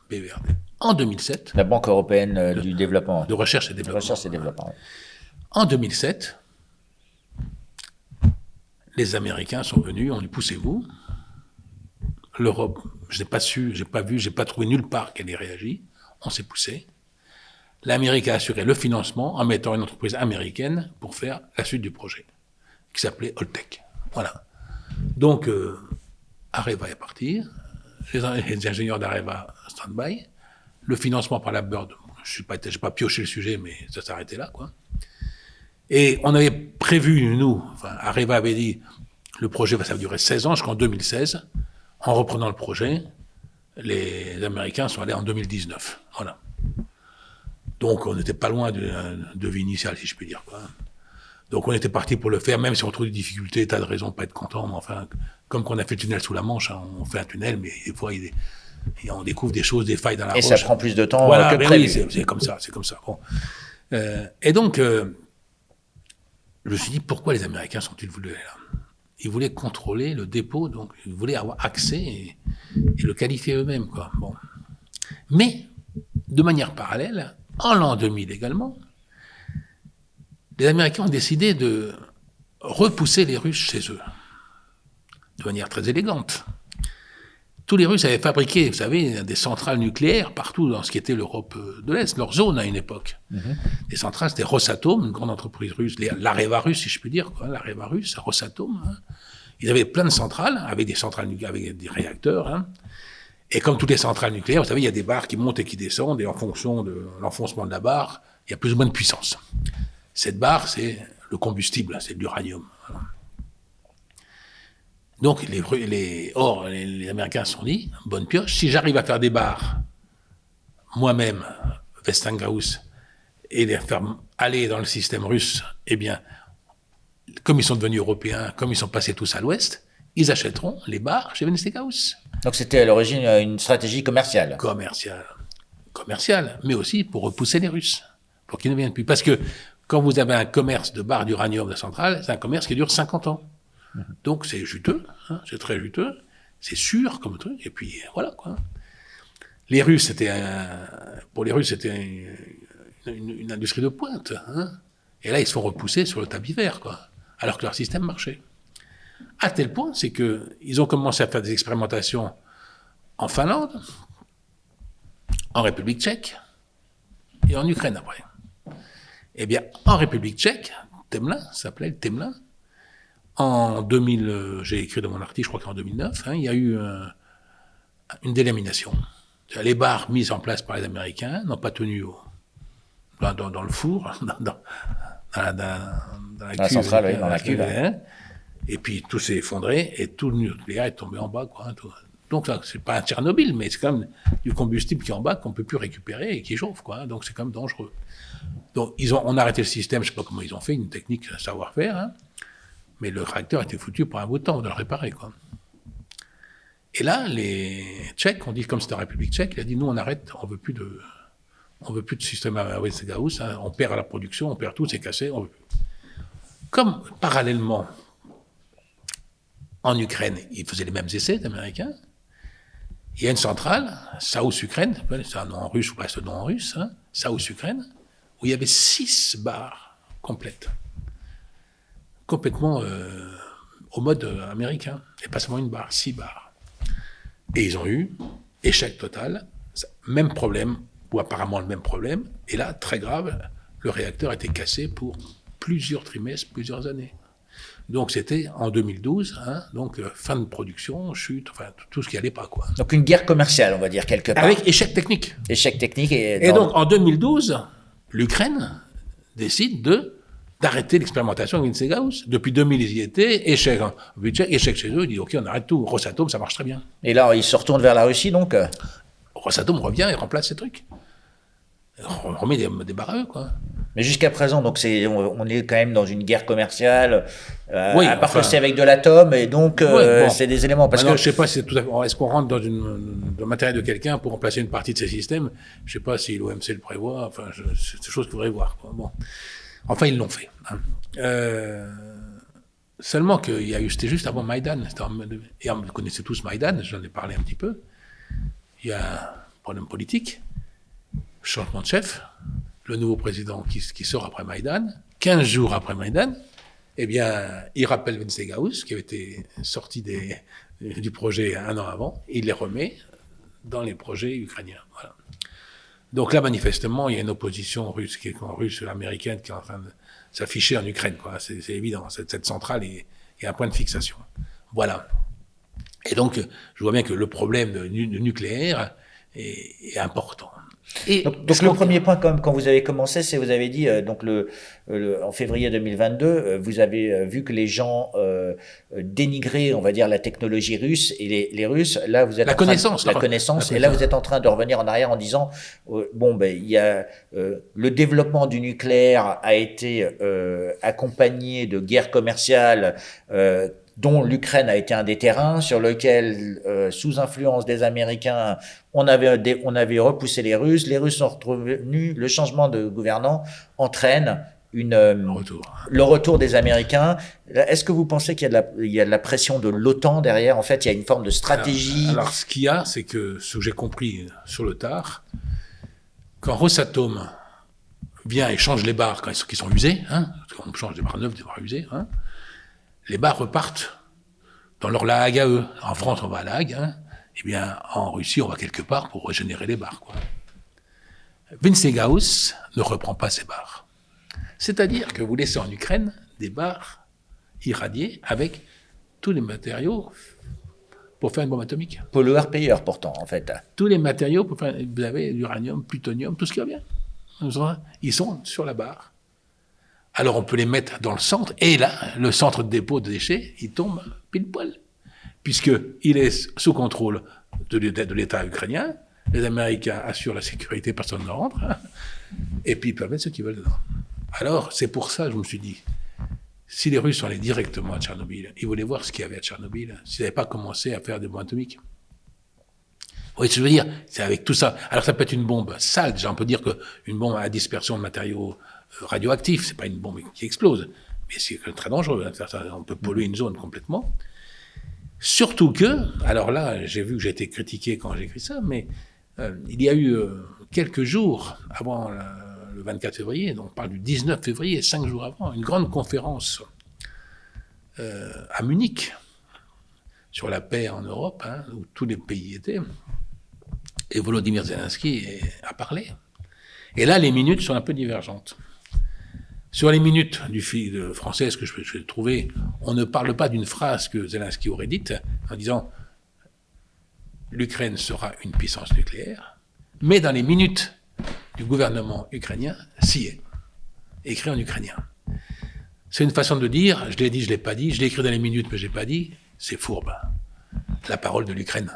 BERD. En 2007. La Banque européenne du développement. De recherche et développement. Recherche et développement. En 2007, les Américains sont venus, on dit poussez-vous. L'Europe, je n'ai pas su, j'ai pas vu, j'ai pas trouvé nulle part qu'elle ait réagi. On s'est poussé. L'Amérique a assuré le financement en mettant une entreprise américaine pour faire la suite du projet, qui s'appelait Holtec. Voilà. Donc, Areva est parti, les ingénieurs d'Areva stand-by, le financement par la BIRD, je n'ai pas pioché le sujet, mais ça s'arrêtait là, quoi. Et on avait prévu, nous, enfin, Areva avait dit, le projet ça va durer 16 ans, jusqu'en 2016. En reprenant le projet, les Américains sont allés en 2019. Voilà. Donc, on n'était pas loin de vie initiale, si je puis dire, quoi. Donc on était parti pour le faire, même si on trouve des difficultés, tas de raisons de pas être content, mais enfin, comme qu'on a fait le tunnel sous la Manche, hein, on fait un tunnel, mais des fois, on découvre des choses, des failles dans la roche. Et ça prend plus de temps voilà, que prévu. Oui, c'est comme ça, c'est comme ça. Bon. Et donc, je me suis dit, pourquoi les Américains sont-ils voulu aller là? Ils voulaient contrôler le dépôt, donc ils voulaient avoir accès et le qualifier eux-mêmes, quoi. Bon. Mais, de manière parallèle, en l'an 2000 également, les Américains ont décidé de repousser les Russes chez eux, de manière très élégante. Tous les Russes avaient fabriqué, vous savez, des centrales nucléaires partout dans ce qui était l'Europe de l'Est, leur zone à une époque. Les centrales, c'était Rosatom, une grande entreprise russe, l'Areva russe, si je puis dire, quoi, l'Areva russe, Rosatom. Hein. Ils avaient plein de centrales, avec avec des réacteurs. Hein. Et comme toutes les centrales nucléaires, vous savez, il y a des barres qui montent et qui descendent, et en fonction de l'enfoncement de la barre, il y a plus ou moins de puissance. Cette barre, c'est le combustible, c'est de l'uranium. Donc, les Américains se sont dit, bonne pioche, si j'arrive à faire des barres, moi-même, Westinghouse, et les faire aller dans le système russe, eh bien, comme ils sont devenus européens, comme ils sont passés tous à l'ouest, ils achèteront les barres chez Westinghouse. Donc, c'était à l'origine une stratégie commerciale. Commerciale, mais aussi pour repousser les Russes, pour qu'ils ne viennent plus. Parce que, quand vous avez un commerce de barres d'uranium de la centrale, c'est un commerce qui dure 50 ans. Donc c'est juteux, hein, c'est très juteux, c'est sûr comme truc, et puis voilà, quoi. Les Russes, pour les Russes, c'était une industrie de pointe. Hein, et là, ils se font repousser sur le tapis vert, quoi, alors que leur système marchait. À tel point, c'est qu'ils ont commencé à faire des expérimentations en Finlande, en République tchèque, et en Ukraine après. Eh bien, en République tchèque, Temelin, ça s'appelait le Temelin. En 2000, j'ai écrit dans mon article, je crois qu'en 2009, hein, il y a eu une délamination. Les barres mises en place par les Américains n'ont pas tenu dans le four, dans la centrale, oui, dans la cuve. Hein, et puis tout s'est effondré et tout le nucléaire est tombé en bas, quoi. Tout. Donc, c'est pas un Tchernobyl, mais c'est quand même du combustible qui est en bas qu'on peut plus récupérer et qui chauffe, quoi. Donc, c'est quand même dangereux. Donc, on a arrêté le système, je sais pas comment ils ont fait, une technique savoir-faire, hein, mais le réacteur était foutu pour un bout de temps de le réparer, quoi. Et là, les Tchèques ont dit, comme c'était en République tchèque, il a dit, nous, on arrête, on veut plus de système à Westinghouse, hein, on perd à la production, on perd tout, c'est cassé, on veut plus. Comme, parallèlement, en Ukraine, ils faisaient les mêmes essais, les Américains. Il y a une centrale, South-Ukraine, c'est un nom en russe, ou presque un nom en russe, hein, South-Ukraine, où il y avait 6 barres complètes. Complètement au mode américain. Et pas seulement une barre, 6 barres. Et ils ont eu échec total, même problème, ou apparemment le même problème, et là, très grave, le réacteur a été cassé pour plusieurs trimestres, plusieurs années. Donc c'était en 2012, donc fin de production, chute, enfin tout ce qui allait pas, quoi. Donc une guerre commerciale, on va dire, quelque part. Avec échec technique. Échec technique. Et donc en 2012, l'Ukraine décide d'arrêter l'expérimentation avec Westinghouse. Depuis 2000, ils y étaient, échec chez eux, ils disent ok, on arrête tout, Rosatom, ça marche très bien. Et là, ils se retournent vers la Russie, donc Rosatom revient et remplace ces trucs. On remet des barres à eux, quoi. Mais jusqu'à présent, donc on est quand même dans une guerre commerciale, Oui, à part que c'est avec de l'atome, et donc c'est des éléments. Parce que je sais pas si est-ce qu'on rentre dans le matériel de quelqu'un pour remplacer une partie de ces systèmes. Je sais pas si l'OMC le prévoit. Enfin, c'est des choses qu'il faudrait voir, quoi. Bon, enfin ils l'ont fait. Seulement qu'il y a eu, c'était juste avant Maïdan. Et vous connaissez tous Maïdan, j'en ai parlé un petit peu. Il y a un problème politique, changement de chef. Le nouveau président qui sort après Maïdan, 15 jours après Maïdan, eh bien, il rappelle Westinghouse, qui avait été sorti du projet un an avant, et il les remet dans les projets ukrainiens. Voilà. Donc là, manifestement, il y a une opposition russe, américaine, qui est en train de s'afficher en Ukraine, quoi. C'est évident. Cette centrale est un point de fixation. Voilà. Et donc, je vois bien que le problème du nucléaire est important. Donc le premier point, quand vous avez commencé, c'est vous avez dit en février 2022, vous avez vu que les gens dénigraient, on va dire, la technologie russe et les Russes. Là, vous êtes la connaissance. Et là, vous êtes en train de revenir en arrière en disant il y a le développement du nucléaire a été accompagné de guerres commerciales. Dont l'Ukraine a été un des terrains sur lequel, sous influence des Américains, on avait repoussé les Russes. Les Russes sont revenus. Le changement de gouvernant entraîne le retour des Américains. Est-ce que vous pensez qu'il y a de la pression de l'OTAN derrière? En fait, il y a une forme de stratégie. Alors ce qu'il y a, c'est que ce que j'ai compris sur le tard, quand Rosatom vient et change les barres qui sont usées, parce qu'on change des barres neuves, des barres usées, les barres repartent dans leur La Hague à eux. En France, on va à La Hague. Eh bien, en Russie, on va quelque part pour régénérer les barres, quoi. Westinghouse ne reprend pas ces barres. C'est-à-dire que vous laissez en Ukraine des barres irradiées avec tous les matériaux pour faire une bombe atomique. Pollueur-payeur, pourtant, en fait. Tous les matériaux pour faire... Vous avez l'uranium, plutonium, tout ce qui va bien. Ils sont sur la barre. Alors on peut les mettre dans le centre, et là, le centre de dépôt de déchets, il tombe pile poil, puisqu'il est sous contrôle de l'État ukrainien, les Américains assurent la sécurité, personne ne rentre, et puis ils peuvent mettre ce qu'ils veulent dedans. Alors, c'est pour ça que je me suis dit, si les Russes sont allés directement à Tchernobyl, ils voulaient voir ce qu'il y avait à Tchernobyl, s'ils n'avaient pas commencé à faire des bombes atomiques. Vous voyez ce que je veux dire? C'est avec tout ça. Alors ça peut être une bombe sale, déjà on peut dire qu'une bombe à dispersion de matériaux radioactif, c'est pas une bombe qui explose, mais c'est très dangereux. On peut polluer une zone complètement. Surtout que, alors là, j'ai vu que j'ai été critiqué quand j'ai écrit ça, mais il y a eu quelques jours avant le 24 février, donc on parle du 19 février, 5 jours avant, une grande conférence à Munich sur la paix en Europe, où tous les pays étaient, et Volodymyr Zelensky a parlé. Et là, les minutes sont un peu divergentes. Sur les minutes du fil français, ce que je vais trouver, on ne parle pas d'une phrase que Zelensky aurait dite en disant « l'Ukraine sera une puissance nucléaire », mais dans les minutes du gouvernement ukrainien, si est, écrit en ukrainien. C'est une façon de dire, je l'ai dit, je l'ai pas dit, je l'ai écrit dans les minutes, mais je l'ai pas dit, c'est fourbe. La parole de l'Ukraine,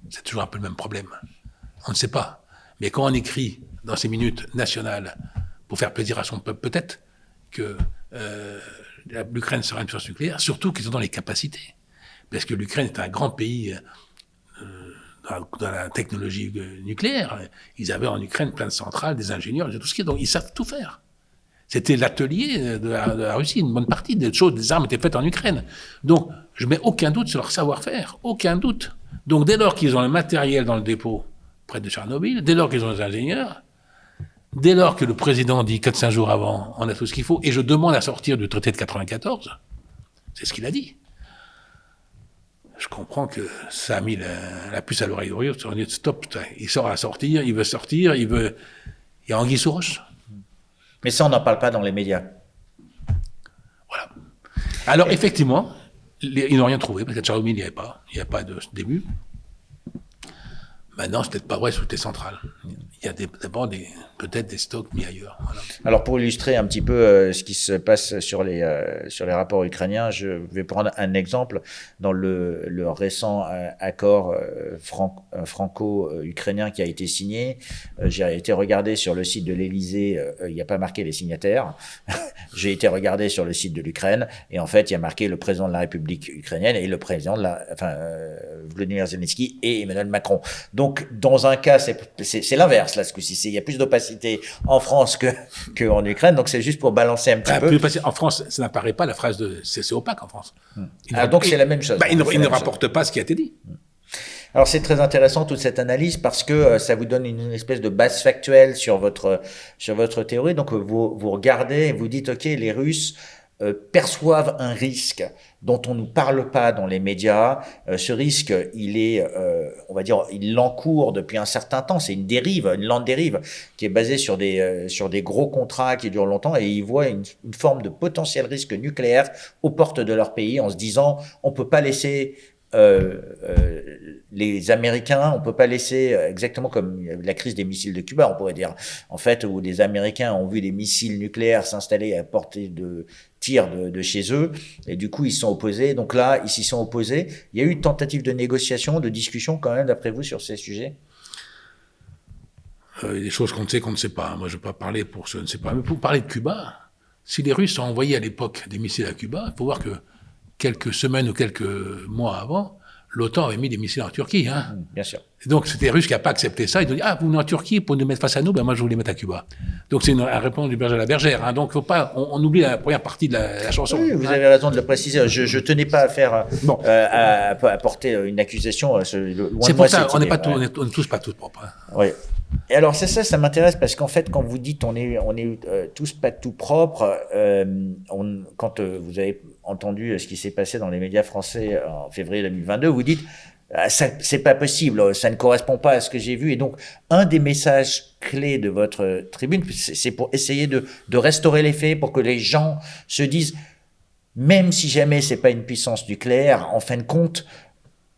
c'est toujours un peu le même problème. On ne sait pas. Mais quand on écrit dans ces minutes nationales pour faire plaisir à son peuple, peut-être que l'Ukraine sera une puissance nucléaire, surtout qu'ils ont dans les capacités. Parce que l'Ukraine est un grand pays dans la technologie nucléaire. Ils avaient en Ukraine plein de centrales, des ingénieurs, tout ce qui est, donc ils savent tout faire. C'était l'atelier de la Russie, une bonne partie des choses, des armes étaient faites en Ukraine. Donc, je mets aucun doute sur leur savoir-faire, aucun doute. Donc, dès lors qu'ils ont le matériel dans le dépôt près de Tchernobyl, dès lors qu'ils ont les ingénieurs, dès lors que le président dit 4-5 jours avant, on a tout ce qu'il faut, et je demande à sortir du traité de 94, c'est ce qu'il a dit. je comprends que ça a mis la puce à l'oreille de Russe. On dit stop, il sort à sortir, il veut sortir, il y a anguille sous roche. Mais ça, on n'en parle pas dans les médias. Voilà. Alors, effectivement, ils n'ont rien trouvé, parce qu'à Tchernobyl, il n'y a pas de début. Maintenant, c'est peut-être pas vrai sur les centrales. Il y a d'abord peut-être des stocks mis ailleurs. Voilà. Alors, pour illustrer un petit peu ce qui se passe sur les rapports ukrainiens, je vais prendre un exemple. Dans le récent accord franco-ukrainien qui a été signé, j'ai été regardé sur le site de l'Élysée, il n'y a pas marqué les signataires. J'ai été regardé sur le site de l'Ukraine, et en fait, il y a marqué le président de la République ukrainienne et le président de Volodymyr Zelensky et Emmanuel Macron. Donc, dans un cas, c'est l'inverse, là, ce coup-ci. Il y a plus d'opacité en France qu'en Ukraine, donc c'est juste pour balancer un petit peu. En France, ça n'apparaît pas la phrase de c'est opaque en France. Donc c'est la même chose. Il ne rapporte pas ce qui a été dit. Alors c'est très intéressant toute cette analyse parce que ça vous donne une espèce de base factuelle sur votre théorie. Donc vous regardez et vous dites ok, les Russes perçoivent un risque dont on ne parle pas dans les médias. Ce risque, il est, on va dire, il l'encourt depuis un certain temps. C'est une dérive, une lente dérive qui est basée sur des gros contrats qui durent longtemps, et ils voient une forme de potentiel risque nucléaire aux portes de leur pays en se disant on peut pas laisser les Américains, on peut pas laisser, exactement comme la crise des missiles de Cuba, on pourrait dire, en fait, où des Américains ont vu des missiles nucléaires s'installer à portée de tir de chez eux, et du coup ils se sont opposés. Donc là, ils s'y sont opposés. Il y a eu une tentative de négociation, de discussion quand même, d'après vous, sur ces sujets? Il y a des choses qu'on ne sait pas. Moi, je ne vais pas parler pour ce que je ne sais pas. Mais pour parler de Cuba, si les Russes ont envoyé à l'époque des missiles à Cuba, il faut voir que quelques semaines ou quelques mois avant, l'OTAN avait mis des missiles en Turquie. Hein. Bien sûr. Et donc, c'était les Russes qui n'ont pas accepté ça. Ils ont dit, vous venez en Turquie pour nous mettre face à nous, moi je vais les mettre à Cuba. Donc, c'est une réponse du berger à la bergère. Hein. Donc, faut pas, on oublie la première partie de la chanson. Oui, vous avez raison de le préciser. Je tenais pas à faire, à porter une accusation. C'est pour ça, on n'est tous pas tous propres. Hein. Oui. Et alors, ça m'intéresse parce qu'en fait, quand vous dites on est tous pas tout propres, quand vous avez entendu ce qui s'est passé dans les médias français en février 2022, vous dites c'est pas possible, ça ne correspond pas à ce que j'ai vu. Et donc, un des messages clés de votre tribune, c'est pour essayer de restaurer les faits, pour que les gens se disent, même si jamais c'est pas une puissance nucléaire, en fin de compte,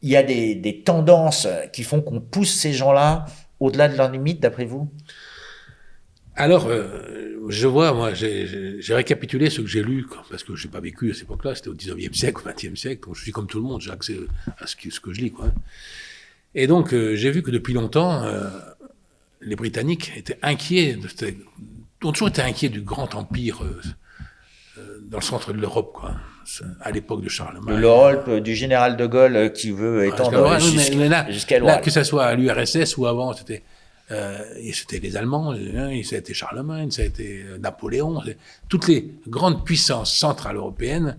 il y a des tendances qui font qu'on pousse ces gens-là au-delà de leurs limites, d'après vous? Alors, je vois, moi, j'ai récapitulé ce que j'ai lu, parce que je n'ai pas vécu à cette époque-là, c'était au 19e siècle, au 20e siècle, donc je suis comme tout le monde, j'ai accès à ce que je lis, quoi. Et donc, j'ai vu que depuis longtemps, les Britanniques étaient inquiets, ont toujours été inquiets du grand empire dans le centre de l'Europe, quoi, à l'époque de Charlemagne. L'Europe du général de Gaulle qui veut étendre jusqu'à là, que ce soit à l'URSS ou avant, c'était les Allemands, ça a été Charlemagne, ça a été Napoléon, toutes les grandes puissances centrales européennes,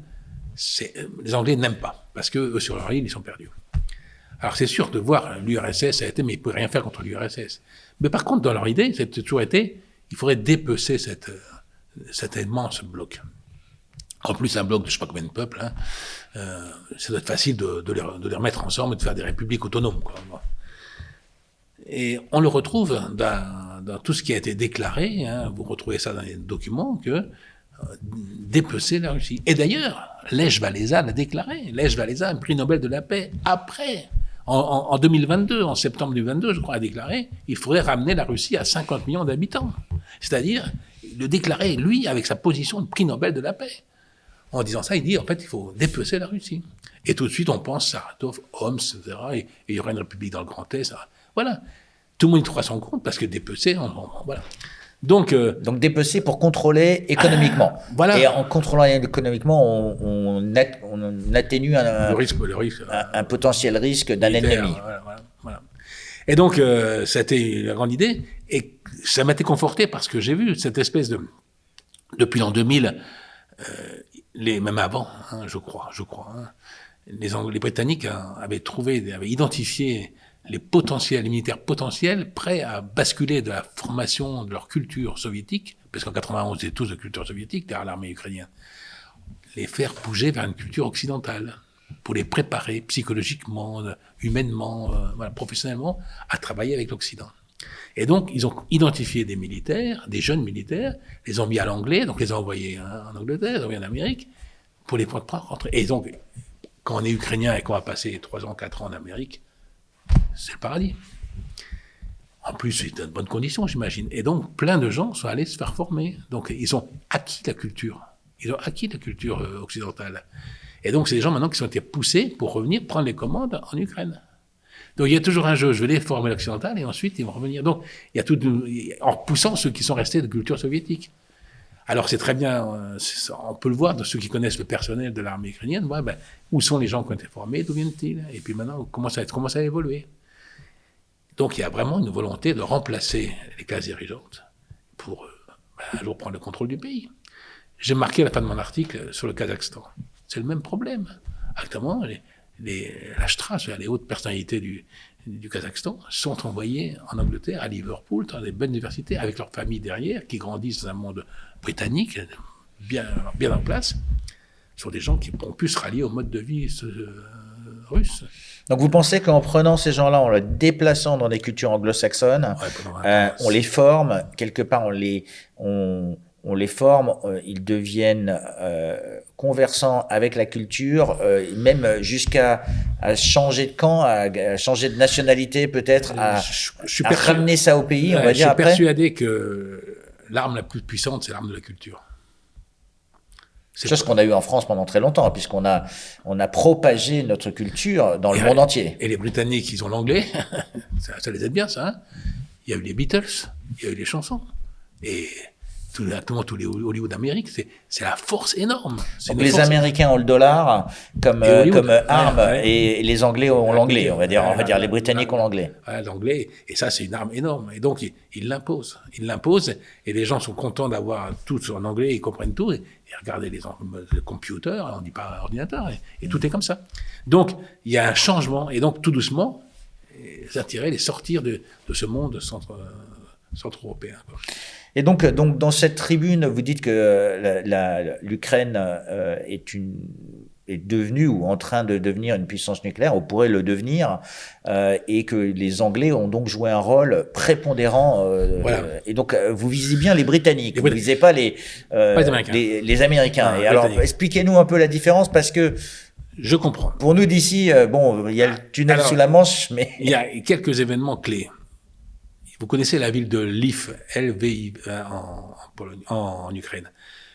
les Anglais n'aiment pas, parce que eux, sur leur île, ils sont perdus. Alors c'est sûr de voir l'URSS, ça a été, mais ils ne pouvaient rien faire contre l'URSS. Mais par contre, dans leur idée, ça a toujours été, il faudrait dépecer cet immense bloc. En plus, un bloc de je ne sais pas combien de peuples, hein, ça doit être facile de les remettre ensemble et de faire des républiques autonomes, quoi. Et on le retrouve dans tout ce qui a été déclaré, hein, vous retrouvez ça dans les documents, que dépecer la Russie. Et d'ailleurs, Lech Walesa l'a déclaré. Lech Walesa, un prix Nobel de la paix, après, en 2022, en septembre 2022, je crois, a déclaré il faudrait ramener la Russie à 50 millions d'habitants. C'est-à-dire, le déclarer, lui, avec sa position de prix Nobel de la paix. En disant ça, il dit, en fait, il faut dépecer la Russie. Et tout de suite, on pense Saratov, Homs, etc., et il y aura une république dans le Grand Est, ça. Voilà. Tout le monde y trouvera son compte, parce que dépecer, voilà. Donc dépecer pour contrôler économiquement. Voilà. Et en contrôlant économiquement, on atténue un potentiel risque d'un ennemi. Voilà. Et donc, c'était la grande idée. Et ça m'a été conforté parce que j'ai vu cette espèce de... Depuis l'an 2000, même avant, hein, je crois, hein, les Britanniques avaient identifié les militaires potentiels prêts à basculer de la formation de leur culture soviétique, parce qu'en 91, ils étaient tous de culture soviétique derrière l'armée ukrainienne, les faire bouger vers une culture occidentale. pour les préparer psychologiquement, humainement, voilà, professionnellement, à travailler avec l'Occident. Et donc, ils ont identifié des militaires, des jeunes militaires, les ont mis à l'anglais, donc les ont envoyés en Angleterre, les ont envoyés en Amérique, pour les prendre rentrer. Et donc, quand on est ukrainien et qu'on va passer 3 ans, 4 ans en Amérique, c'est le paradis. En plus, c'est de bonnes conditions, j'imagine. Et donc, plein de gens sont allés se faire former. Donc, ils ont acquis la culture. Ils ont acquis la culture occidentale. Et donc, c'est des gens maintenant qui ont été poussés pour revenir prendre les commandes en Ukraine. Donc, il y a toujours un jeu. Je vais les former l'occidental et ensuite, ils vont revenir. Donc, il y a tout, en repoussant ceux qui sont restés de culture soviétique. Alors, c'est très bien, on peut le voir de ceux qui connaissent le personnel de l'armée ukrainienne. Ouais, ben, où sont les gens qui ont été formés? D'où viennent-ils? Et puis maintenant, comment ça a évolué? Donc, il y a vraiment une volonté de remplacer les classes dirigeantes pour un jour prendre le contrôle du pays. J'ai marqué à la fin de mon article sur le Kazakhstan. C'est le même problème. Actuellement, la Strauss, les hautes personnalités du Kazakhstan, sont envoyées en Angleterre, à Liverpool, dans des bonnes universités, avec leurs familles derrière, qui grandissent dans un monde britannique, bien en place. Ce sont des gens qui ont pu se rallier au mode de vie russe. Donc vous pensez qu'en prenant ces gens-là, en les déplaçant dans des cultures anglo-saxonnes, on les forme, quelque part on les forme, ils deviennent conversants avec la culture, même jusqu'à changer de camp, à changer de nationalité peut-être, à ramener ça au pays, on va dire après. Je suis persuadé que l'arme la plus puissante, c'est l'arme de la culture. C'est chose qu'on a eu en France pendant très longtemps, puisqu'on a propagé notre culture dans le monde entier. Et les Britanniques, ils ont l'anglais, ça les aide bien ça. Hein, il y a eu les Beatles, il y a eu les chansons, et tous les Hollywood d'Amérique, c'est la force énorme. Donc les Américains ont le dollar comme arme, et les Anglais ont l'anglais, on va dire les Britanniques ont l'anglais. L'anglais, et ça c'est une arme énorme. Et donc ils l'imposent. Ils l'imposent, et les gens sont contents d'avoir tout en anglais, ils comprennent tout, et regardez les computers, on dit pas ordinateur, et tout est comme ça. Donc il y a un changement, et donc tout doucement, les attirer, les sortir de ce monde centre-européen. Et donc dans cette tribune, vous dites que l'Ukraine est devenue ou en train de devenir une puissance nucléaire, ou pourrait le devenir, et que les Anglais ont donc joué un rôle prépondérant. Voilà. Et donc vous visez bien les Britanniques, vous ne visez pas les Américains. Et alors expliquez-nous un peu la différence, parce que je comprends. Pour nous d'ici, il y a le tunnel sous la Manche, mais il y a quelques événements clés. Vous connaissez la ville de Lviv, Lviv en Ukraine.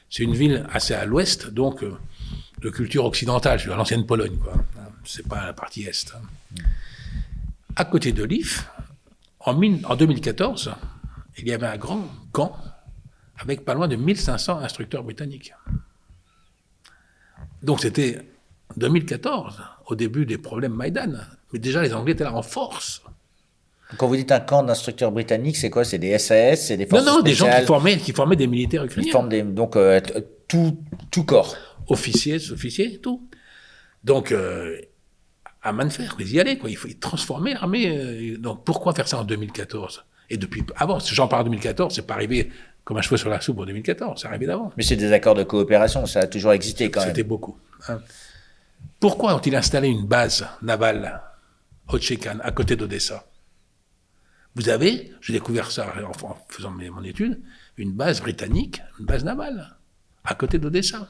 C'est une ville assez à l'ouest, donc de culture occidentale, c'est l'ancienne Pologne, quoi. C'est pas la partie est. À côté de Lviv, en 2014, il y avait un grand camp avec pas loin de 1500 instructeurs britanniques. Donc c'était 2014, au début des problèmes Maïdan, mais déjà les Anglais étaient là en force. Quand vous dites un camp d'instructeurs britanniques, c'est quoi? C'est des SAS, c'est des forces spéciales? Non, des gens qui formaient des militaires ukrainiens. Ils forment donc tout corps. Officiers, tout. Donc, à main de fer, ils y allaient, quoi. Il faut transformer l'armée. Donc, pourquoi faire ça en 2014? Et depuis avant, j'en parle en 2014, c'est pas arrivé comme un cheveu sur la soupe en 2014, c'est arrivé d'avant. Mais c'est des accords de coopération, ça a toujours existé quand même. C'était beaucoup. Hein. Pourquoi ont-ils installé une base navale au Tchékan, à côté d'Odessa? Vous avez, j'ai découvert ça en faisant mon étude, une base britannique, une base navale, à côté d'Odessa.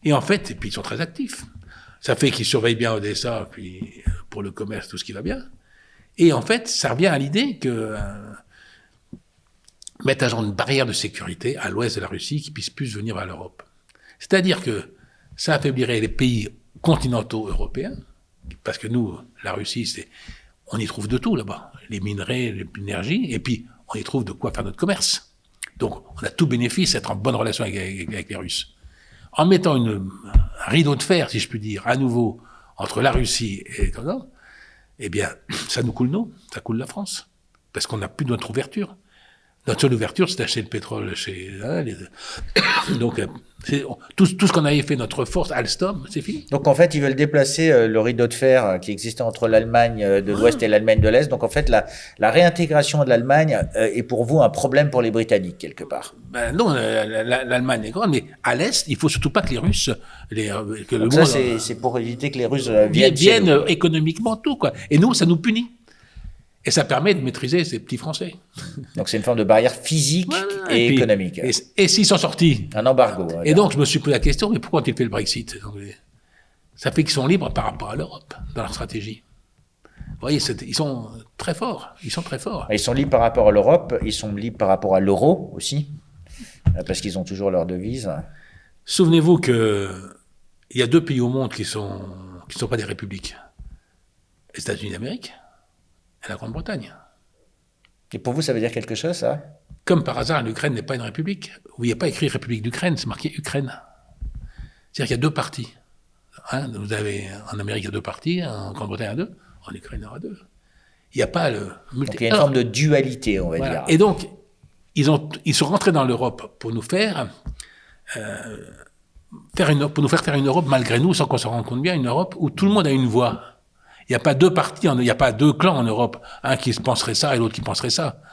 Et en fait, puis ils sont très actifs. Ça fait qu'ils surveillent bien Odessa, puis pour le commerce, tout ce qui va bien. Et en fait, ça revient à l'idée que mettre un genre de barrière de sécurité à l'ouest de la Russie qui puisse plus venir vers l'Europe. C'est-à-dire que ça affaiblirait les pays continentaux européens, parce que nous, la Russie, on y trouve de tout là-bas, les minerais, l'énergie, et puis on y trouve de quoi faire notre commerce. Donc on a tout bénéfice d'être en bonne relation avec les Russes. En mettant un rideau de fer, si je puis dire, à nouveau, entre la Russie et les Canadiens, eh bien, ça nous coule nous, ça coule la France, parce qu'on n'a plus de notre ouverture. Notre seule ouverture, c'est d'acheter le pétrole chez... Donc, tout ce qu'on avait fait, notre force, Alstom, c'est fini. Donc en fait, ils veulent déplacer le rideau de fer qui existait entre l'Allemagne de l'Ouest et l'Allemagne de l'Est. Donc en fait, la réintégration de l'Allemagne est pour vous un problème pour les Britanniques, quelque part. Ben non, l'Allemagne est grande, mais à l'Est, il faut surtout pas que les Russes... que donc le ça, monde, c'est pour éviter que les Russes viennent économiquement, tout, quoi. Et nous, ça nous punit. Et ça permet de maîtriser ces petits Français. Donc c'est une forme de barrière physique et puis, économique. Et s'ils sont sortis. Un embargo. Et donc je me suis posé la question, mais pourquoi ont-ils fait le Brexit, les Anglais? Ça fait qu'ils sont libres par rapport à l'Europe, dans leur stratégie. Vous voyez, ils sont très forts. Ils sont très forts. Ils sont libres par rapport à l'Europe, ils sont libres par rapport à l'euro aussi, parce qu'ils ont toujours leur devise. Souvenez-vous qu'il y a 2 pays au monde qui sont pas des républiques. Les États-Unis d'Amérique et la Grande-Bretagne. Et pour vous, ça veut dire quelque chose, ça? Comme par hasard, l'Ukraine n'est pas une république. Il n'y a pas écrit République d'Ukraine, c'est marqué Ukraine. C'est-à-dire qu'il y a 2 partis. Vous avez, en Amérique, il y a 2 partis, en Grande-Bretagne, il y a 2, en Ukraine, il y en aura 2. Il n'y a pas le multi... Donc il y a une forme de dualité, on va dire. Et donc, ils sont rentrés dans l'Europe pour nous faire faire une Europe malgré nous, sans qu'on se rende compte bien, une Europe où tout le monde a une voix. Il n'y a pas 2 partis, il n'y a pas 2 clans en Europe, un qui penserait ça et l'autre qui penserait ça.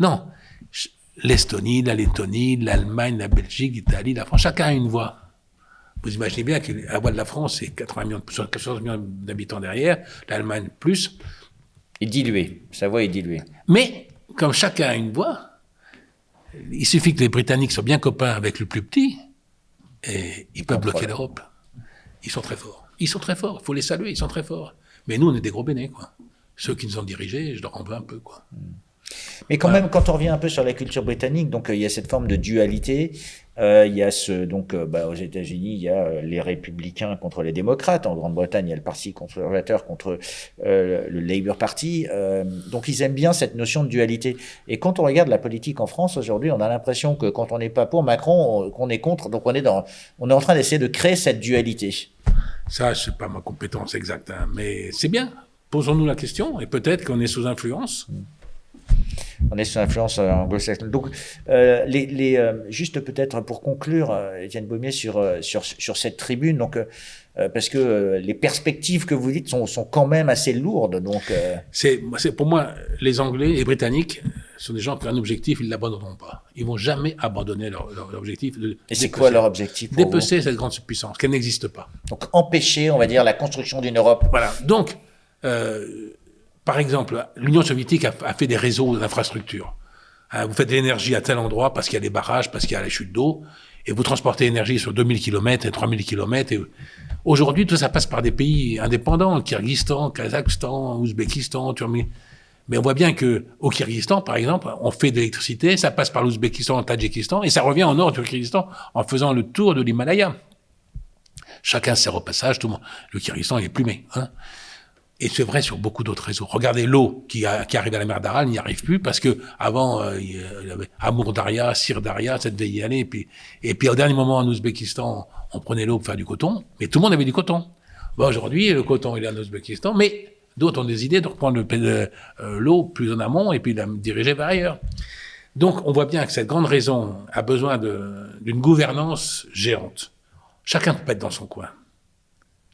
Non. L'Estonie, la Lettonie, l'Allemagne, la Belgique, l'Italie, la France, chacun a une voix. Vous imaginez bien que la voix de la France, c'est 14 millions d'habitants derrière, l'Allemagne plus. Et diluée, sa voix est diluée. Mais, comme chacun a une voix, il suffit que les Britanniques soient bien copains avec le plus petit, et ils peuvent bloquer l'Europe. Ils sont très forts. Ils sont très forts, il faut les saluer, ils sont très forts. Mais nous, on est des gros bénets, quoi. Ceux qui nous ont dirigés, je leur en veux un peu, quoi. Mais quand même, quand on revient un peu sur la culture britannique, donc il y a cette forme de dualité. Il y a aux États-Unis, il y a les républicains contre les démocrates. En Grande-Bretagne, il y a le Parti conservateur contre le Labour Party. Donc ils aiment bien cette notion de dualité. Et quand on regarde la politique en France aujourd'hui, on a l'impression que quand on n'est pas pour Macron, qu'on est contre. Donc on est en train d'essayer de créer cette dualité. Ça, c'est pas ma compétence exacte, hein, mais c'est bien. Posons-nous la question, et peut-être qu'on est sous influence. On est sous influence anglo-saxonne. Donc, juste peut-être pour conclure, Étienne Baumier, sur cette tribune, donc, parce que les perspectives que vous dites sont quand même assez lourdes. Donc, pour moi, les Anglais et les Britanniques sont des gens qui ont un objectif, ils ne l'abandonneront pas. Ils ne vont jamais abandonner leur objectif. Et c'est quoi leur objectif pour dépecer cette grande puissance, qu'elle n'existe pas. Donc, empêcher, on va dire, la construction d'une Europe. Voilà. Donc, par exemple, l'Union soviétique a fait des réseaux d'infrastructures. Vous faites de l'énergie à tel endroit parce qu'il y a des barrages, parce qu'il y a les chutes d'eau, et vous transportez l'énergie sur 2000 km et 3000 km. Aujourd'hui, tout ça passe par des pays indépendants, Kyrgyzstan, Kazakhstan, Ouzbékistan, Turquie. Mais on voit bien que au Kyrgyzstan, par exemple, on fait de l'électricité, ça passe par l'Ouzbékistan, le Tadjikistan, et ça revient au nord du Kyrgyzstan en faisant le tour de l'Himalaya. Chacun sert au passage, tout le monde. Le Kyrgyzstan, il est plumé, hein. Et c'est vrai sur beaucoup d'autres réseaux. Regardez l'eau qui arrive à la mer d'Aral, n'y arrive plus parce que avant il y avait Amour Daria, Sir Daria, ça devait y aller. Et puis au dernier moment en Ouzbékistan, on prenait l'eau pour faire du coton, mais tout le monde avait du coton. Bon, aujourd'hui, le coton il est en Ouzbékistan, mais d'autres ont des idées de reprendre l'eau plus en amont et puis de la diriger vers ailleurs. Donc on voit bien que cette grande raison a besoin d'une gouvernance géante. Chacun peut pas être dans son coin.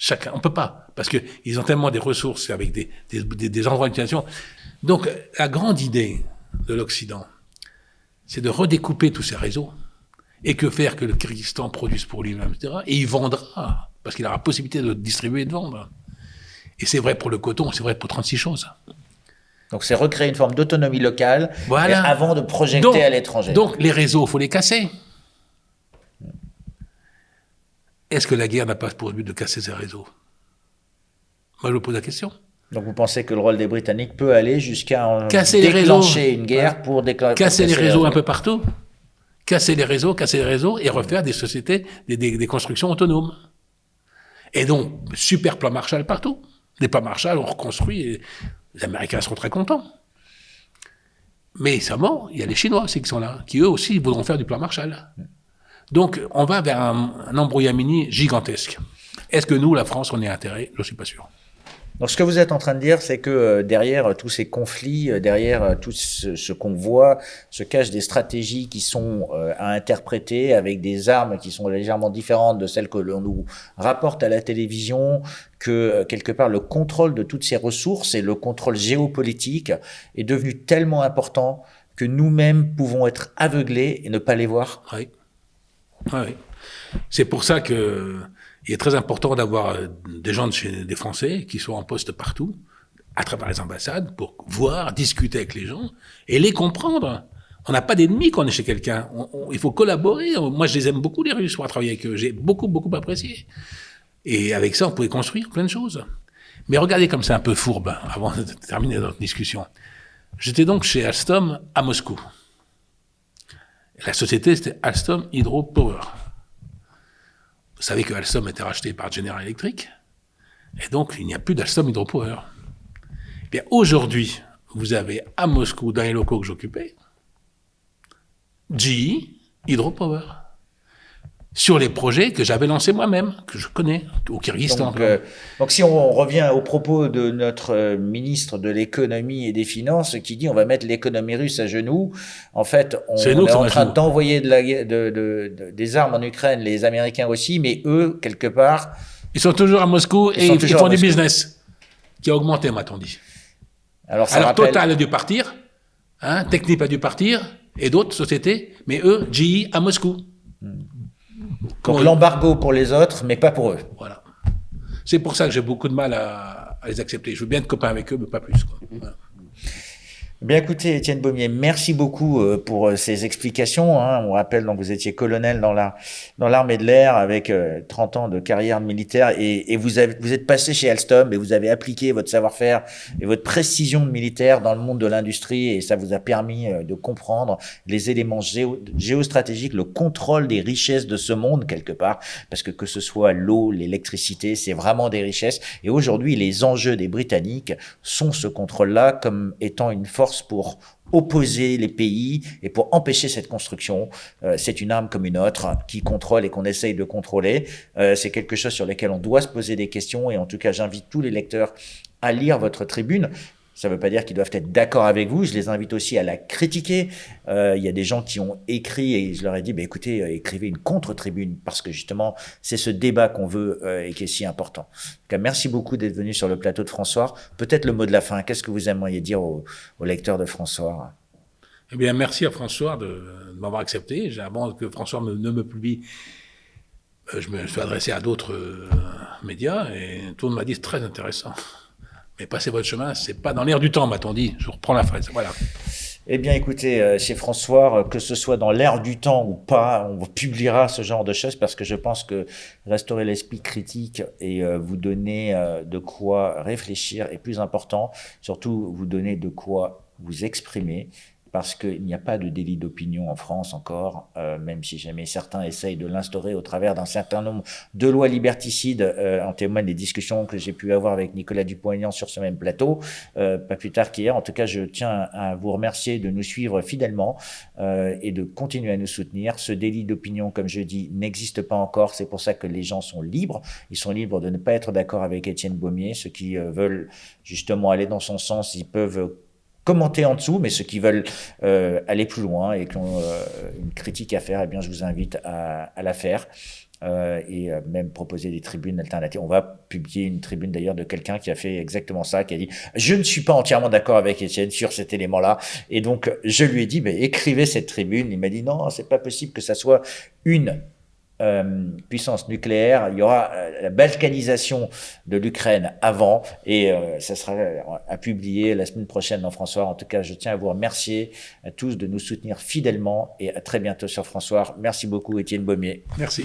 Chacun, on peut pas, parce que ils ont tellement des ressources avec des endroits d'utilisation. Donc, la grande idée de l'Occident, c'est de redécouper tous ces réseaux. Et que faire que le Kyrgyzstan produise pour lui-même, etc. Et il vendra, parce qu'il aura possibilité de distribuer et de vendre. Et c'est vrai pour le coton, c'est vrai pour 36 choses. Donc, c'est recréer une forme d'autonomie locale, voilà, avant de projeter à l'étranger. Donc, les réseaux, il faut les casser. Est-ce que la guerre n'a pas pour but de casser ces réseaux? Moi, je me pose la question. Donc, vous pensez que le rôle des Britanniques peut aller jusqu'à déclencher une guerre pour déclencher... Casser les réseaux un peu partout. Casser les réseaux et refaire des sociétés, des constructions autonomes. Et donc, super plan Marshall partout. Les plans Marshall, on reconstruit et les Américains seront très contents. Mais seulement, il y a les Chinois aussi qui sont là, qui eux aussi voudront faire du plan Marshall. Donc, on va vers un embrouillamini gigantesque. Est-ce que nous, la France, on y a intérêt? Je ne suis pas sûr. Donc, ce que vous êtes en train de dire, c'est que derrière tous ces conflits, derrière tout ce qu'on voit, se cachent des stratégies qui sont à interpréter avec des armes qui sont légèrement différentes de celles que l'on nous rapporte à la télévision, que quelque part le contrôle de toutes ces ressources et le contrôle géopolitique est devenu tellement important que nous-mêmes pouvons être aveuglés et ne pas les voir. Oui. Oui. C'est pour ça que il est très important d'avoir des gens des Français qui sont en poste partout, à travers les ambassades, pour voir, discuter avec les gens et les comprendre. On n'a pas d'ennemis quand on est chez quelqu'un. Il faut collaborer. Moi, je les aime beaucoup, les Russes, pour travailler avec eux. J'ai beaucoup, beaucoup apprécié. Et avec ça, on pouvait construire plein de choses. Mais regardez comme c'est un peu fourbe, avant de terminer notre discussion. J'étais donc chez Alstom à Moscou. La société, c'était Alstom Hydropower. Vous savez que Alstom a été racheté par General Electric, et donc il n'y a plus d'Alstom Hydropower. Eh bien, aujourd'hui, vous avez à Moscou, dans les locaux que j'occupais, GE Hydropower, sur les projets que j'avais lancés moi-même, que je connais, au Kyrgyzstan. Donc si on revient aux propos de notre ministre de l'économie et des finances qui dit on va mettre l'économie russe à genoux, en fait on est en train d'envoyer des armes en Ukraine, les Américains aussi, mais eux, quelque part... Ils sont toujours à Moscou et ils font du business qui a augmenté, m'a-t-on dit. Alors Total a dû partir, hein, Technip a dû partir, et d'autres sociétés, mais eux, GE à Moscou. Donc l'embargo pour les autres, mais pas pour eux. Voilà. C'est pour ça que j'ai beaucoup de mal à les accepter. Je veux bien être copain avec eux, mais pas plus, quoi. Voilà. Bien écoutez, Étienne Baumier, merci beaucoup pour ces explications. Hein. On rappelle donc vous étiez colonel dans l'armée de l'air avec 30 ans de carrière militaire et vous êtes passé chez Alstom et vous avez appliqué votre savoir-faire et votre précision de militaire dans le monde de l'industrie et ça vous a permis de comprendre les éléments géostratégiques, le contrôle des richesses de ce monde quelque part, parce que ce soit l'eau, l'électricité, c'est vraiment des richesses. Et aujourd'hui, les enjeux des Britanniques sont ce contrôle-là comme étant une force pour opposer les pays et pour empêcher cette construction. C'est une arme comme une autre qui contrôle et qu'on essaye de contrôler. C'est quelque chose sur lequel on doit se poser des questions et en tout cas, j'invite tous les lecteurs à lire votre tribune. Ça ne veut pas dire qu'ils doivent être d'accord avec vous. Je les invite aussi à la critiquer. Il y a des gens qui ont écrit et je leur ai dit, bah, écoutez, écrivez une contre-tribune parce que justement, c'est ce débat qu'on veut et qui est si important. En tout cas, merci beaucoup d'être venu sur le plateau de François. Peut-être le mot de la fin. Qu'est-ce que vous aimeriez dire aux lecteurs de François? Eh bien, merci à François de m'avoir accepté. Avant que François ne me publie, je me suis adressé à d'autres médias et tout le monde m'a dit, c'est très intéressant. Mais passez votre chemin, c'est pas dans l'air du temps, m'a-t-on dit. Je reprends la phrase, voilà. Eh bien, écoutez, chez François, que ce soit dans l'air du temps ou pas, on publiera ce genre de choses parce que je pense que restaurer l'esprit critique et vous donner de quoi réfléchir est plus important. Surtout, vous donner de quoi vous exprimer. Parce qu'il n'y a pas de délit d'opinion en France encore, même si jamais certains essayent de l'instaurer au travers d'un certain nombre de lois liberticides, en témoignent les discussions que j'ai pu avoir avec Nicolas Dupont-Aignan sur ce même plateau, pas plus tard qu'hier. En tout cas, je tiens à vous remercier de nous suivre fidèlement et de continuer à nous soutenir. Ce délit d'opinion, comme je dis, n'existe pas encore. C'est pour ça que les gens sont libres. Ils sont libres de ne pas être d'accord avec Étienne Baumier. Ceux qui veulent justement aller dans son sens, ils peuvent commenter en dessous, mais ceux qui veulent aller plus loin et qui ont une critique à faire, eh bien, je vous invite à la faire et même proposer des tribunes alternatives. On va publier une tribune d'ailleurs de quelqu'un qui a fait exactement ça, qui a dit « Je ne suis pas entièrement d'accord avec Étienne sur cet élément-là ». Et donc, je lui ai dit « Écrivez cette tribune ». Il m'a dit « Non, c'est pas possible que ça soit une puissance nucléaire, il y aura la balkanisation de l'Ukraine avant et ça sera à publier la semaine prochaine dans François. En tout cas, je tiens à vous remercier à tous de nous soutenir fidèlement et à très bientôt sur François. Merci beaucoup Étienne Baumier. Merci.